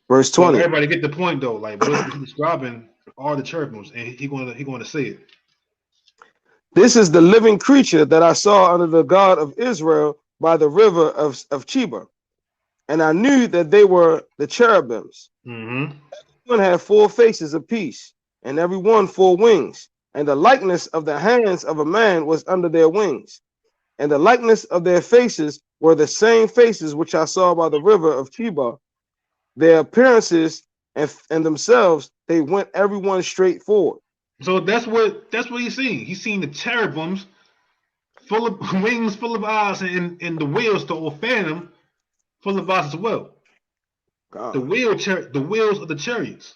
Verse 20. So everybody get the point though. Like what he's describing are the cherubims, and he going to say it. This is the living creature that I saw under the God of Israel by the river of Chebar, and I knew that they were the cherubims. Mm-hmm. One had four faces apiece, and every one four wings, and the likeness of the hands of a man was under their wings, and the likeness of their faces were the same faces which I saw by the river of Chebar. Their appearances and themselves, they went everyone straight forward. So that's what he's seeing. He's seeing the cherubims full of wings, full of eyes, and the wheels, the old phantom, full of eyes as well. The wheels of the chariots.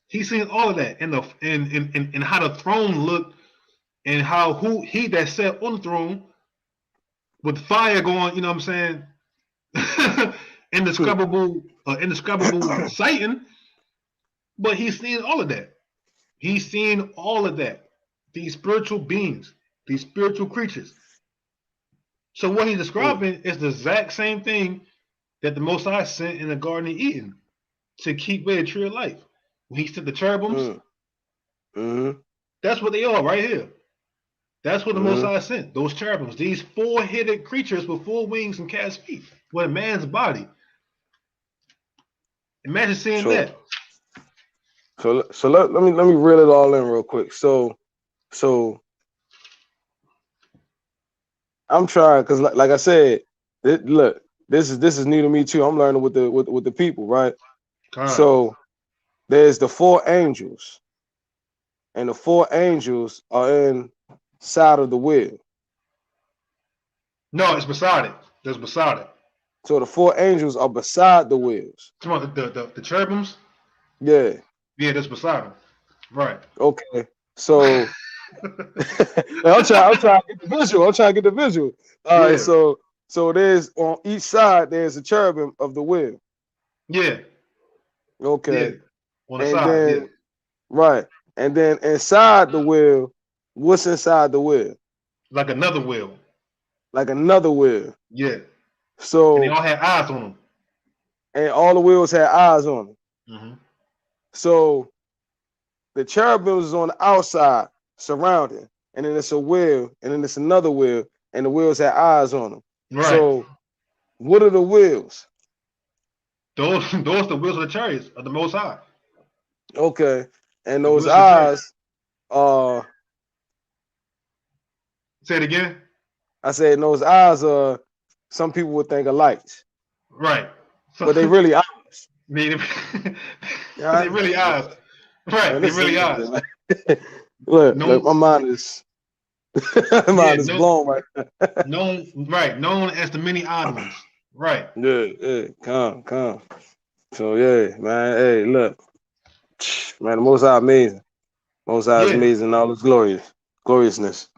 He's seeing all of that, and how the throne looked, and how he that sat on the throne with fire going, you know what I'm saying, indescribable sighting. But he's seeing all of that. He's seeing all of that. These spiritual beings, these spiritual creatures. So what he's describing is the exact same thing that the Most High sent in the Garden of Eden to keep with the tree of life. When he sent the cherubims, That's what they are right here. That's what the Most High sent. Those cherubims, these four-headed creatures with four wings and cast feet, with a man's body. Imagine seeing that. So let me reel it all in real quick. So I'm trying because like I said, look, this is new to me too. I'm learning with the people, right? So there's the four angels, and the four angels are inside of the wheel. No, it's beside it. There's beside it. So the four angels are beside the wheels. Come on, the cherubims? Yeah. Yeah, that's beside them. Right. Okay. So I'm trying to get the visual. I'm trying to get the visual. All right. So there's on each side there's a cherubim of the wheel. Yeah. Okay. Yeah. On the side. Yeah. Right. And then inside the wheel, what's inside the wheel? Like another wheel. Like another wheel. Yeah. So and they all had eyes on them. And all the wheels had eyes on them. Mm-hmm. So the cherubims is on the outside, surrounding, and then it's a wheel, and then it's another wheel, and the wheels had eyes on them. Right. So what are the wheels? Those are the wheels of the chariots of the Most High. Okay. And those eyes are. Say it again. I said those eyes are. Some people would think are lights. Right. But they really eyes. They really eyes. Right. They really eyes. Look, my mind is. Blown right now. known as the many odd ones. Right. Yeah, calm. So yeah, man. Hey, look, man, the Most High amazing. Most High is amazing in all his gloriousness.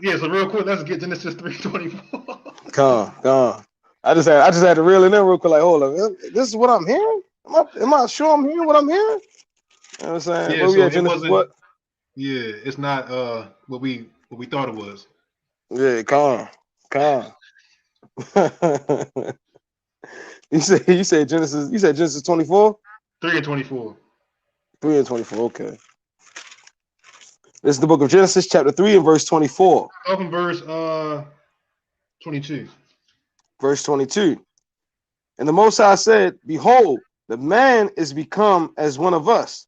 Yeah. So real quick, let's get Genesis 3:24. Calm. I just had to reel it in real quick. Like, hold on, this is what I'm hearing. Am I sure I'm hearing what I'm hearing? You know what I'm saying? Yeah. So it wasn't. What? Yeah, it's not what we thought it was. Yeah, calm. You said Genesis. You said Genesis 24. 3 and 24. 3 and 24. Okay. This is the book of Genesis, chapter 3 and verse 24. Up in verse 22. Verse 22. And the Most High said, "Behold, the man is become as one of us,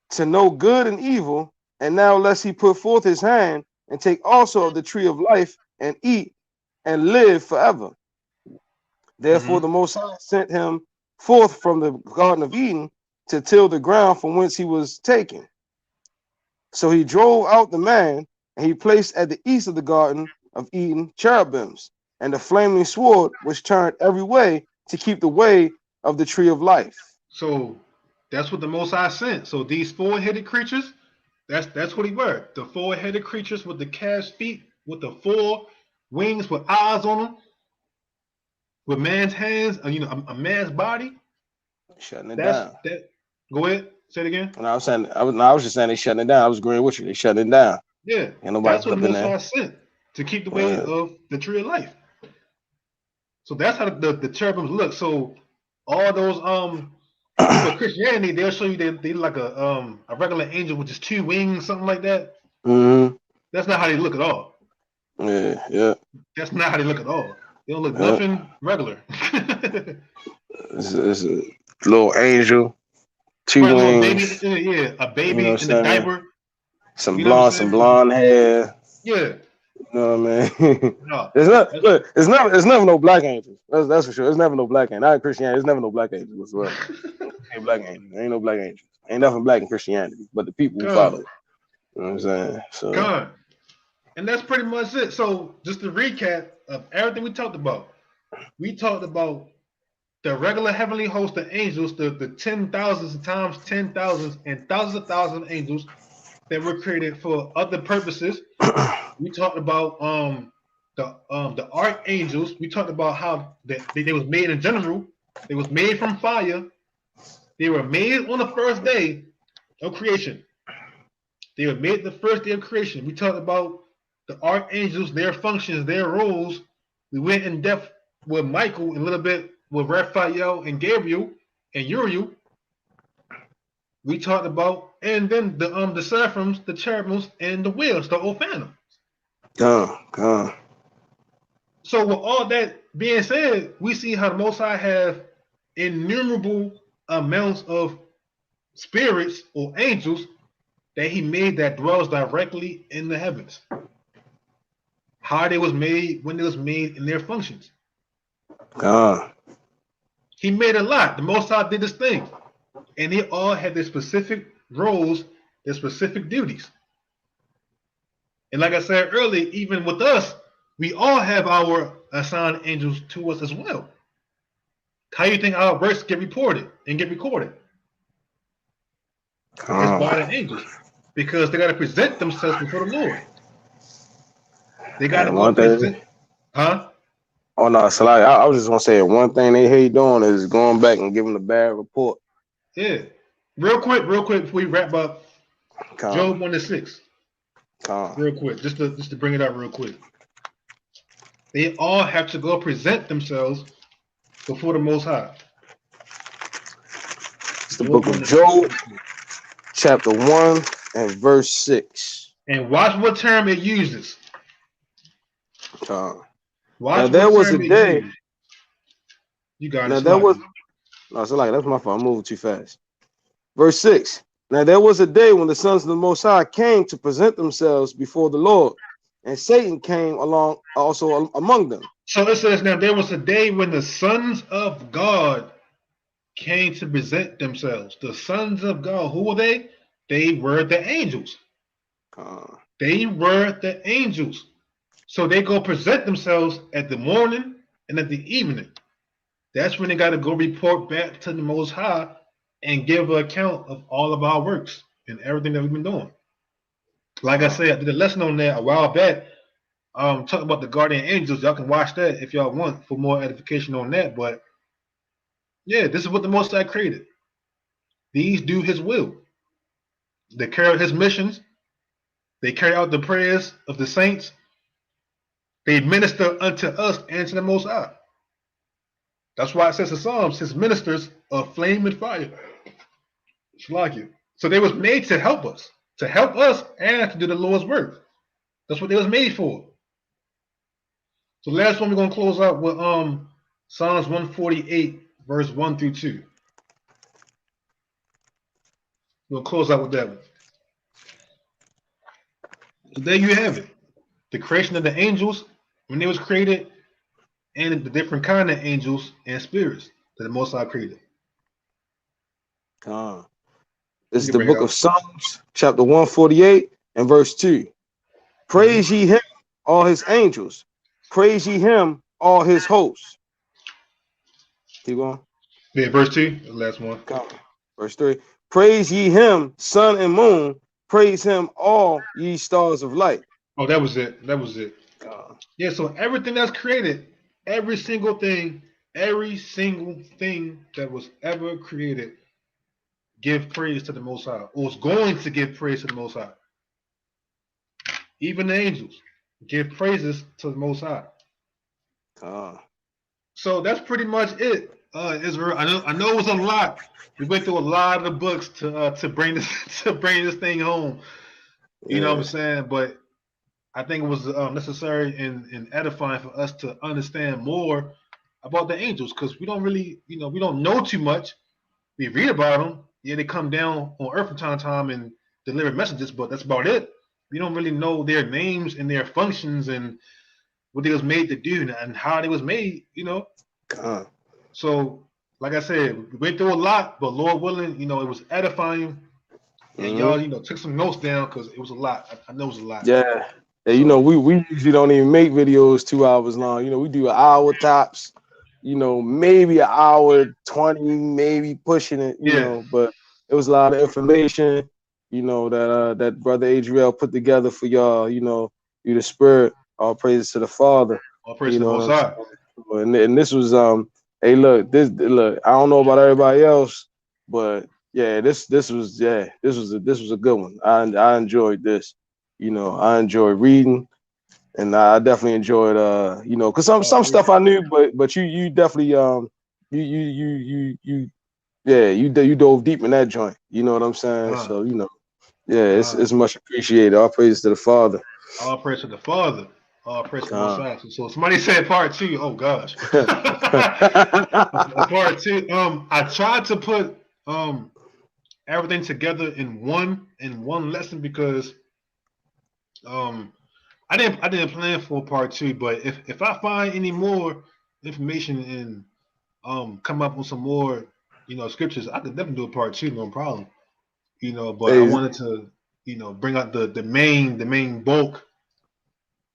to know good and evil. And now lest he put forth his hand and take also of the tree of life and eat and live forever." Therefore the Most High sent him forth from the Garden of Eden to till the ground from whence he was taken. So he drove out the man, and he placed at the east of the Garden of Eden cherubims, and the flaming sword which turned every way to keep the way of the tree of life. So that's what the Most High sent. So these four-headed creatures, that's what he were. The four-headed creatures with the cast feet, with the four wings, with eyes on them, with man's hands, a man's body. Shutting it down. Go ahead. Say it again. And I was just saying they shutting it down. I was agreeing with you. They shutting it down. Yeah. That's what the Most High sent to keep the way of the tree of life. So that's how the cherubims look. So all those for Christianity, they'll show you they like a regular angel with just two wings, something like that. Mm-hmm. That's not how they look at all. Yeah. That's not how they look at all. They don't look nothing regular. It's a little angel, two wings. A baby in a diaper. Some blonde hair. Yeah. You know what I mean? No, it's never no black angels. That's for sure. It's never no black angels. Not in Christianity. It's never no black angels whatsoever. Ain't black angels. Ain't no black angels. Ain't nothing black in Christianity, but the people who follow it. You know what I'm saying? So. And that's pretty much it. So just to recap of everything we talked about the regular heavenly host of angels, the 10,000s times 10,000s and thousands of thousands of angels that were created for other purposes. We talked about the archangels. We talked about how they was made in general. They was made from fire. They were made on the first day of creation. They were made the first day of creation. We talked about the archangels, their functions, their roles. We went in depth with Michael, a little bit with Raphael and Gabriel and Uriel. we talked about, and then the Seraphims, the Cherubims, and the wheels, the old phantom. Come. So with all that being said, we see how the Most High have innumerable amounts of spirits or angels that he made that dwells directly in the heavens. How they was made, when they was made, in their functions. He made a lot. The Most High did this thing. And they all had their specific roles, their specific duties. And like I said earlier, even with us, we all have our assigned angels to us as well. How do you think our works get reported and get recorded? It's by the angels. Because they got to present themselves before the Lord. They got to go present. Huh? Oh no, so like, I was just gonna say one thing they hate doing is going back and giving a bad report. Yeah. Real quick, before we wrap up, Job 1-6. Real quick, just to bring it up real quick. They all have to go present themselves before the Most High. It's the book of Job, chapter 1 and verse 6. And watch what term it uses. Now there was a day. You got now it. there was. No, so like that's my fault. I'm moving too fast. Verse 6. Now there was a day when the sons of the Most High came to present themselves before the Lord, and Satan came along also among them. So it says, now there was a day when the sons of God came to present themselves. The sons of God, who were they? They were the angels. They were the angels. So they go present themselves at the morning and at the evening. That's when they got to go report back to the Most High and give an account of all of our works and everything that we've been doing. Like I said, I did a lesson on that a while back. Talking about the guardian angels. Y'all can watch that if y'all want for more edification on that. But yeah, this is what the Most High created. These do his will. They carry out his missions. They carry out the prayers of the saints. They minister unto us and to the Most High. That's why it says in Psalms, his ministers are flame and fire. It's like it. So they was made to help us and to do the Lord's work. That's what they was made for. So last one we're gonna close out with Psalms 148, verse 1 through 2. We'll close out with that one. So there you have it. The creation of the angels when they was created, and the different kind of angels and spirits that the Most High created. This is the book of Psalms, chapter 148 and verse 2. Praise ye him, all his angels. Praise ye him, all his hosts. Keep going. Yeah, verse 2, the last one. Verse 3. Praise ye him, sun and moon. Praise him, all ye stars of light. Oh, that was it. Yeah, so everything that's created, every single thing that was ever created, give praise to the Most High, or is going to give praise to the Most High. Even the angels give praises to the Most High. So that's pretty much it, Israel. I know it was a lot. We went through a lot of the books to bring this thing home. You know what I'm saying? But I think it was necessary and edifying for us to understand more about the angels, because we don't really, we don't know too much. We read about them. Yeah, they come down on earth from time to time and deliver messages, but that's about it. We don't really know their names and their functions and what they was made to do and how they was made, So, like I said, we went through a lot, but Lord willing, it was edifying. And y'all, took some notes down because it was a lot. I know it was a lot. Yeah. Yeah, we usually don't even make videos 2 hours long. We do an hour tops, maybe an hour 20, maybe pushing it, but it was a lot of information, that brother Adriel put together for y'all, you the spirit, all praises to the Father. All praises to the Most High. And this was hey, look, I don't know about everybody else, but yeah, this was a good one. I enjoyed this. I enjoyed reading, and I definitely enjoyed because some stuff I knew, but you definitely you Yeah, you dove deep in that joint. You know what I'm saying? So, you know, yeah, it's much appreciated. All praise to the Father. All praise to the Father. All praise to the Most High. So somebody said part 2. Oh gosh. Part 2. I tried to put everything together in one lesson because I didn't plan for part 2, but if I find any more information and come up with some more, you know, scriptures, I could definitely do a part 2, no problem. You know, but I Hey, wanted to, you know, bring out the main bulk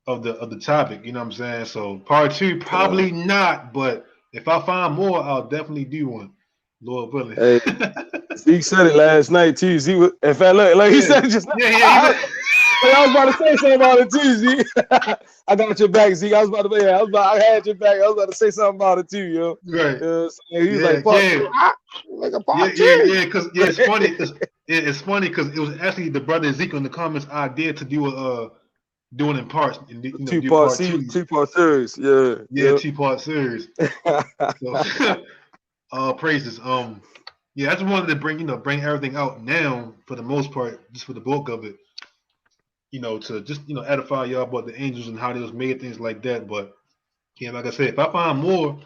of the topic, you know what I'm saying? So part 2, probably not, but if I find more, I'll definitely do one. Lord willing. hey, Zeke said it last night too. Zeke was, in fact, look, like he said it just now. Yeah. I was about to say something about it too, Zeke. I got your back, Zeke. I had your back. I was about to say something about it too, yo. Right. He was like, part 2. Like a part 2. Because it's funny. It's funny because it was actually the brother Ezekiel in the comments idea to do doing in parts, and you know, do part 2. 2-part series, yeah. Yeah, 2-part series. So, praises. Yeah, I just wanted to bring everything out now for the most part, just for the bulk of it. You know, to just edify y'all about the angels and how they was made, things like that. But yeah, like I said, if I find more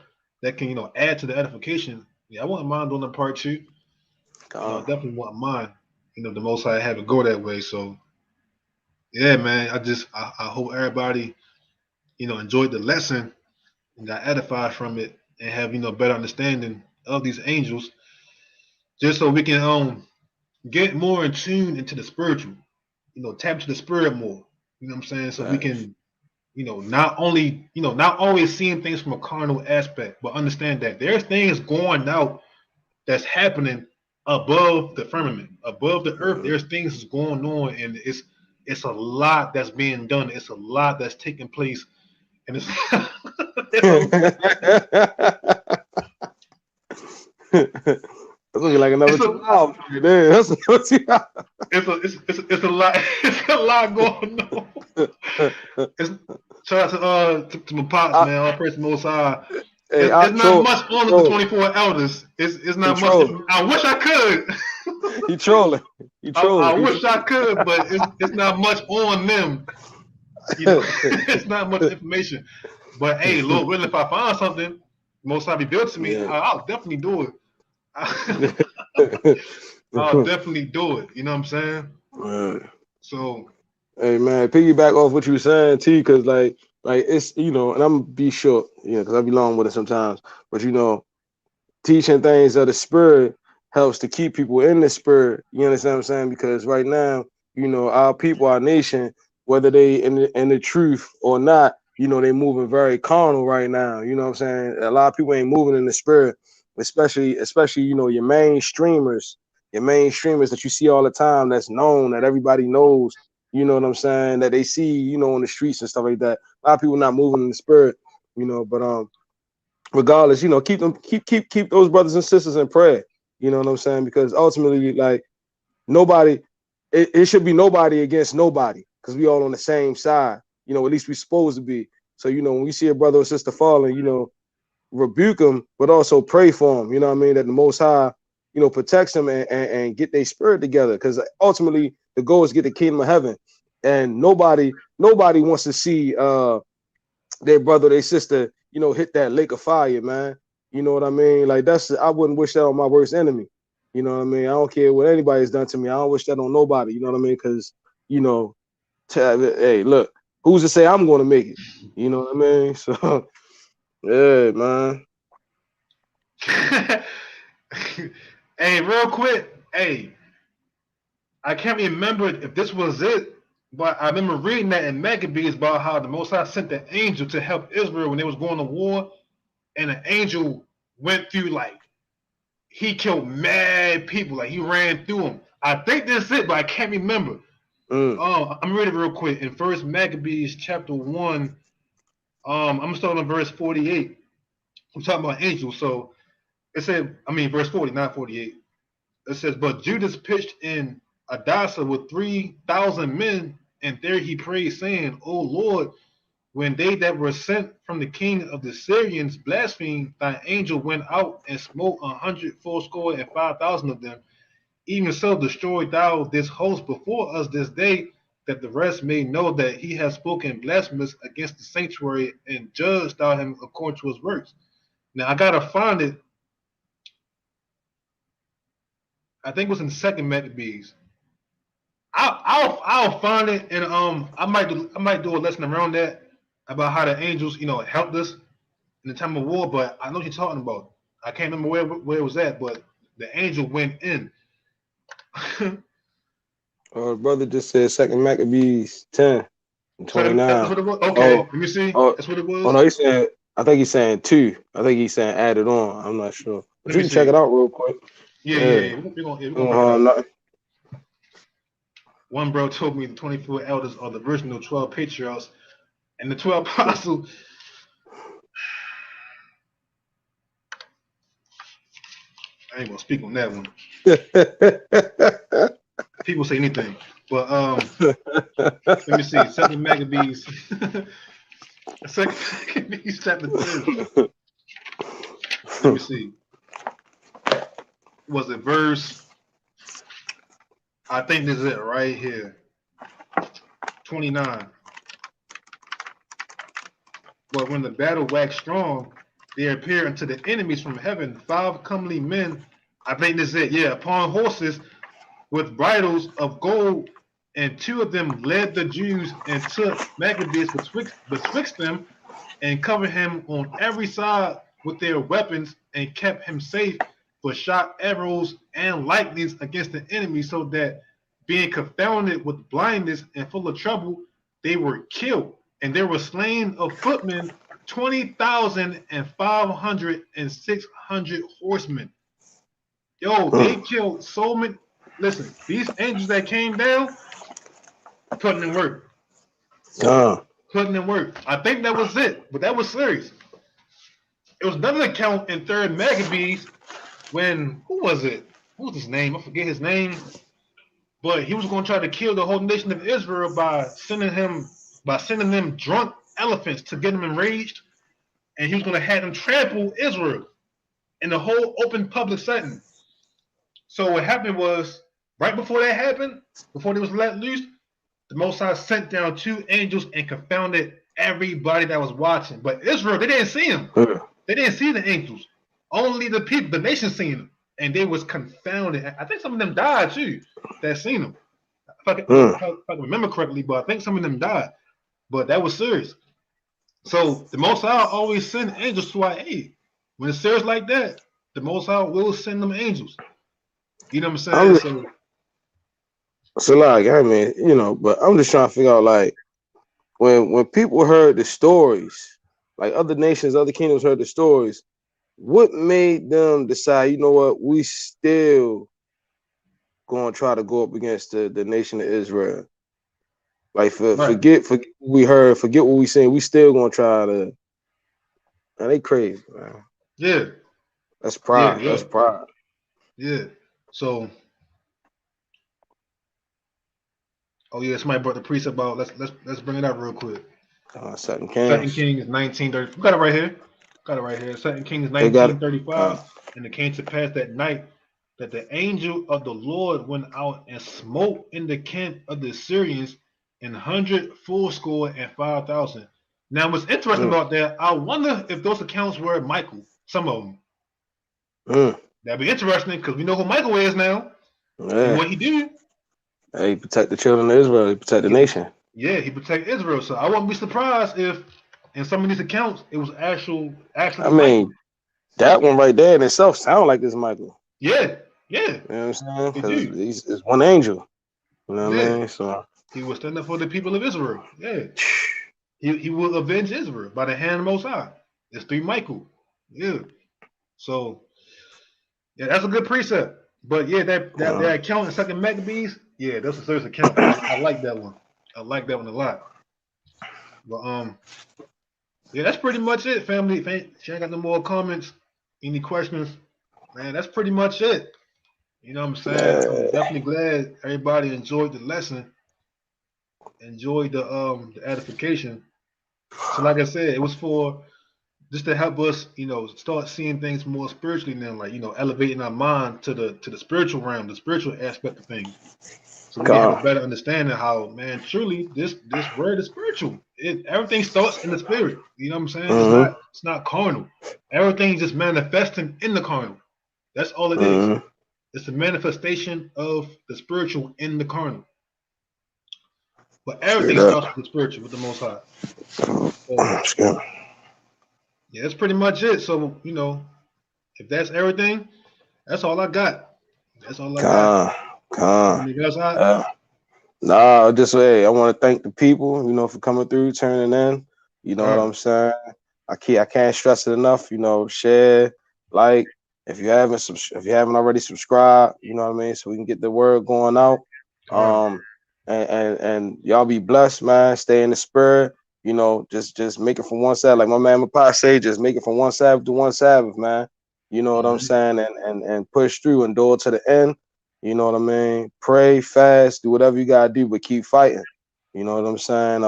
that can add to the edification, yeah, I wouldn't mind doing a part 2. I definitely wouldn't mind. The Most High have it go that way. So yeah, man, I hope everybody enjoyed the lesson and got edified from it and have better understanding of these angels, just so we can get more in tune into the spiritual, tap into the spirit more. You know what I'm saying? So we can, not always seeing things from a carnal aspect, but understand that there's things going out that's happening above the firmament, above the earth. There's things that's going on, and it's a lot that's being done. It's a lot that's taking place, and it's That's looking like another 2 hours. It's a lot. It's a lot going on. Shout out to my pops, man. All praise the Most High. Hey, it's not much on the 24 elders. It's not much. I wish I could. He trolling. I wish I could, but it's not much on them. It's not much information. But hey, Lord willing, if I find something, Most High be built to me, I'll definitely do it. I'll definitely do it. You know what I'm saying? So, hey man, piggyback off what you were saying T, because like it's and I'm gonna be short, because I be long with it sometimes. But teaching things of the spirit helps to keep people in the spirit. You understand what I'm saying? Because right now, our people, our nation, whether they in the truth or not, they moving very carnal right now. You know what I'm saying? A lot of people ain't moving in the spirit, especially your mainstreamers that you see all the time, that's known, that everybody knows. You know what I'm saying? That they see, on the streets and stuff like that. A lot of people not moving in the spirit, but regardless, keep those brothers and sisters in prayer. You know what I'm saying? Because ultimately, like, nobody, it should be nobody against nobody, because we all on the same side. At least we supposed to be. So, when we see a brother or sister falling, rebuke them, but also pray for them. You know what I mean? That the Most High, protects them and get their spirit together. Because ultimately, the goal is to get the kingdom of heaven. And nobody wants to see their brother, their sister, hit that lake of fire, man. You know what I mean? Like, I wouldn't wish that on my worst enemy. You know what I mean? I don't care what anybody's done to me. I don't wish that on nobody. You know what I mean? Because, hey, look, who's to say I'm going to make it? You know what I mean? So, yeah, man. Hey, real quick. Hey, I can't remember if this was it, but I remember reading that in Maccabees about how the Most High sent the angel to help Israel when they was going to war, and the angel went through, like, he killed mad people, like he ran through them. I think this is it, but I can't remember. I'm reading real quick in First Maccabees chapter 1. I'm gonna start on verse 48. I'm talking about angels. So it said, verse 40, not 48. It says, but Judas pitched in Adasa with 3,000 men, and there he prayed, saying, O Lord, when they that were sent from the king of the Syrians blasphemed, thy angel went out and smote 180,500 of them. Even so destroy thou this host before us this day, that the rest may know that he has spoken blasphemous against the sanctuary, and judge thou him according to his works. Now I gotta find it. I think it was in the second Maccabees. I'll find it, and I might do a lesson around that about how the angels helped us in the time of war. But I know what you're talking about. I can't remember where it was at, but the angel went in. Brother just said second Maccabees 10 and 29. That's what it was? Okay, let me see. That's what it was. Oh no, I think he's saying 2. I think he's saying added on. I'm not sure. But you can check it out real quick. Yeah. We're gonna One bro told me the 24 elders are the original 12 patriarchs, and the 12 apostles. I ain't gonna speak on that one. People say anything, but let me see. Second Maccabees, Second Maccabees chapter 2. Let me see. Was it verse? I think this is it right here. 29. But when the battle waxed strong, there appeared unto the enemies from heaven 5 comely men. I think this is it. Yeah, upon horses with bridles of gold, and 2 of them led the Jews and took Maccabees betwixt them, and covered him on every side with their weapons, and kept him safe, for shot arrows and lightnings against the enemy, so that being confounded with blindness and full of trouble, they were killed. And there were slain of footmen 20,500 and 600 horsemen. Yo, they killed so many. Listen, these angels that came down, putting in work. Putting in work. I think that was it, but that was serious. It was another account in Third Maccabees when, who was it? What was his name? I forget his name. But he was going to try to kill the whole nation of Israel by sending them drunk elephants to get them enraged, and he was going to have them trample Israel in the whole open public setting. So what happened was, right before that happened, before they was let loose, the Most High sent down 2 angels and confounded everybody that was watching. But Israel, they didn't see them. They didn't see the angels. Only the people, the nation, seen them, and they was confounded. I think some of them died too that seen them. If I can remember correctly, but I think some of them died. But that was serious. So the Most High always send angels to our aid. When it's serious like that, the Most High will send them angels. You know what I'm saying? So like, I mean, but I'm just trying to figure out, like, when people heard the stories, like other nations, other kingdoms heard the stories, what made them decide, you know what, we still gonna try to go up against the nation of Israel? Like, forget what we heard, forget what we seen, we still gonna try to. Man, they crazy, man. Yeah. That's pride. Yeah. That's pride. Yeah. So, somebody brought the precept about. Let's bring it up real quick. Second Kings. Second Kings 1930. We got it right here. Second Kings 1935. And it came to pass that night that the angel of the Lord went out and smote in the camp of the Syrians 180,500. Now, what's interesting about that, I wonder if those accounts were Michael. Some of them. That'd be interesting because we know who Michael is now. And what he did. He protect the children of Israel. He protect the nation. Yeah, he protect Israel. So I wouldn't be surprised if in some of these accounts it was actually I mean, Michael. That one right there in itself sound like it's Michael. Yeah. You know what I'm saying? Because he's one angel. You know what I mean? So he was standing up for the people of Israel. Yeah. He will avenge Israel by the hand of the Most High. It's through Michael. Yeah. So that's a good precept. But that account in Second Maccabees, that's a serious account. I like that one. I like that one a lot. But that's pretty much it, family. If you ain't got no more comments, any questions, man, that's pretty much it. You know what I'm saying? I'm definitely glad everybody enjoyed the lesson, enjoyed the edification. So like I said, it was for just to help us, start seeing things more spiritually now, like elevating our mind to the spiritual realm, the spiritual aspect of things. So we can have a God. better understanding how, man, truly this word is spiritual. Everything starts in the spirit. You know what I'm saying? Mm-hmm. It's not carnal. Everything's just manifesting in the carnal. That's all it is. Mm-hmm. It's the manifestation of the spiritual in the carnal. But Straight everything up. starts with the spiritual, with the Most High. So Straight. yeah, that's pretty much it. So if that's everything, that's all I got. That's all I got. God. You guys out? Nah, just hey, I want to thank the people, for coming through, turning in. You know what God. I'm saying? I can't stress it enough. Share, like, if you haven't already subscribed, you know what I mean, so we can get the word going out. God. And y'all be blessed, man. Stay in the spirit. Just make it from one Sabbath, like my man Mapai say, just make it from one Sabbath to one Sabbath, man. You know what I'm saying, and push through, endure to the end. You know what I mean? Pray, fast, do whatever you gotta do, but keep fighting. You know what I'm saying?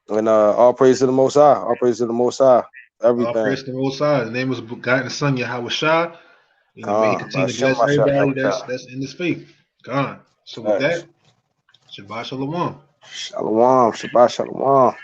And all praise to the Most High. All praise to the Most High. All Everything. praise to the Most High. The name was God and the Son Yahweh Shah. May He By continue to Shem bless Mashiach everybody Yahushua. that's in this faith. God. So with Facts. that, Shabbat Shalom. Shalom. Shabbat Shalom.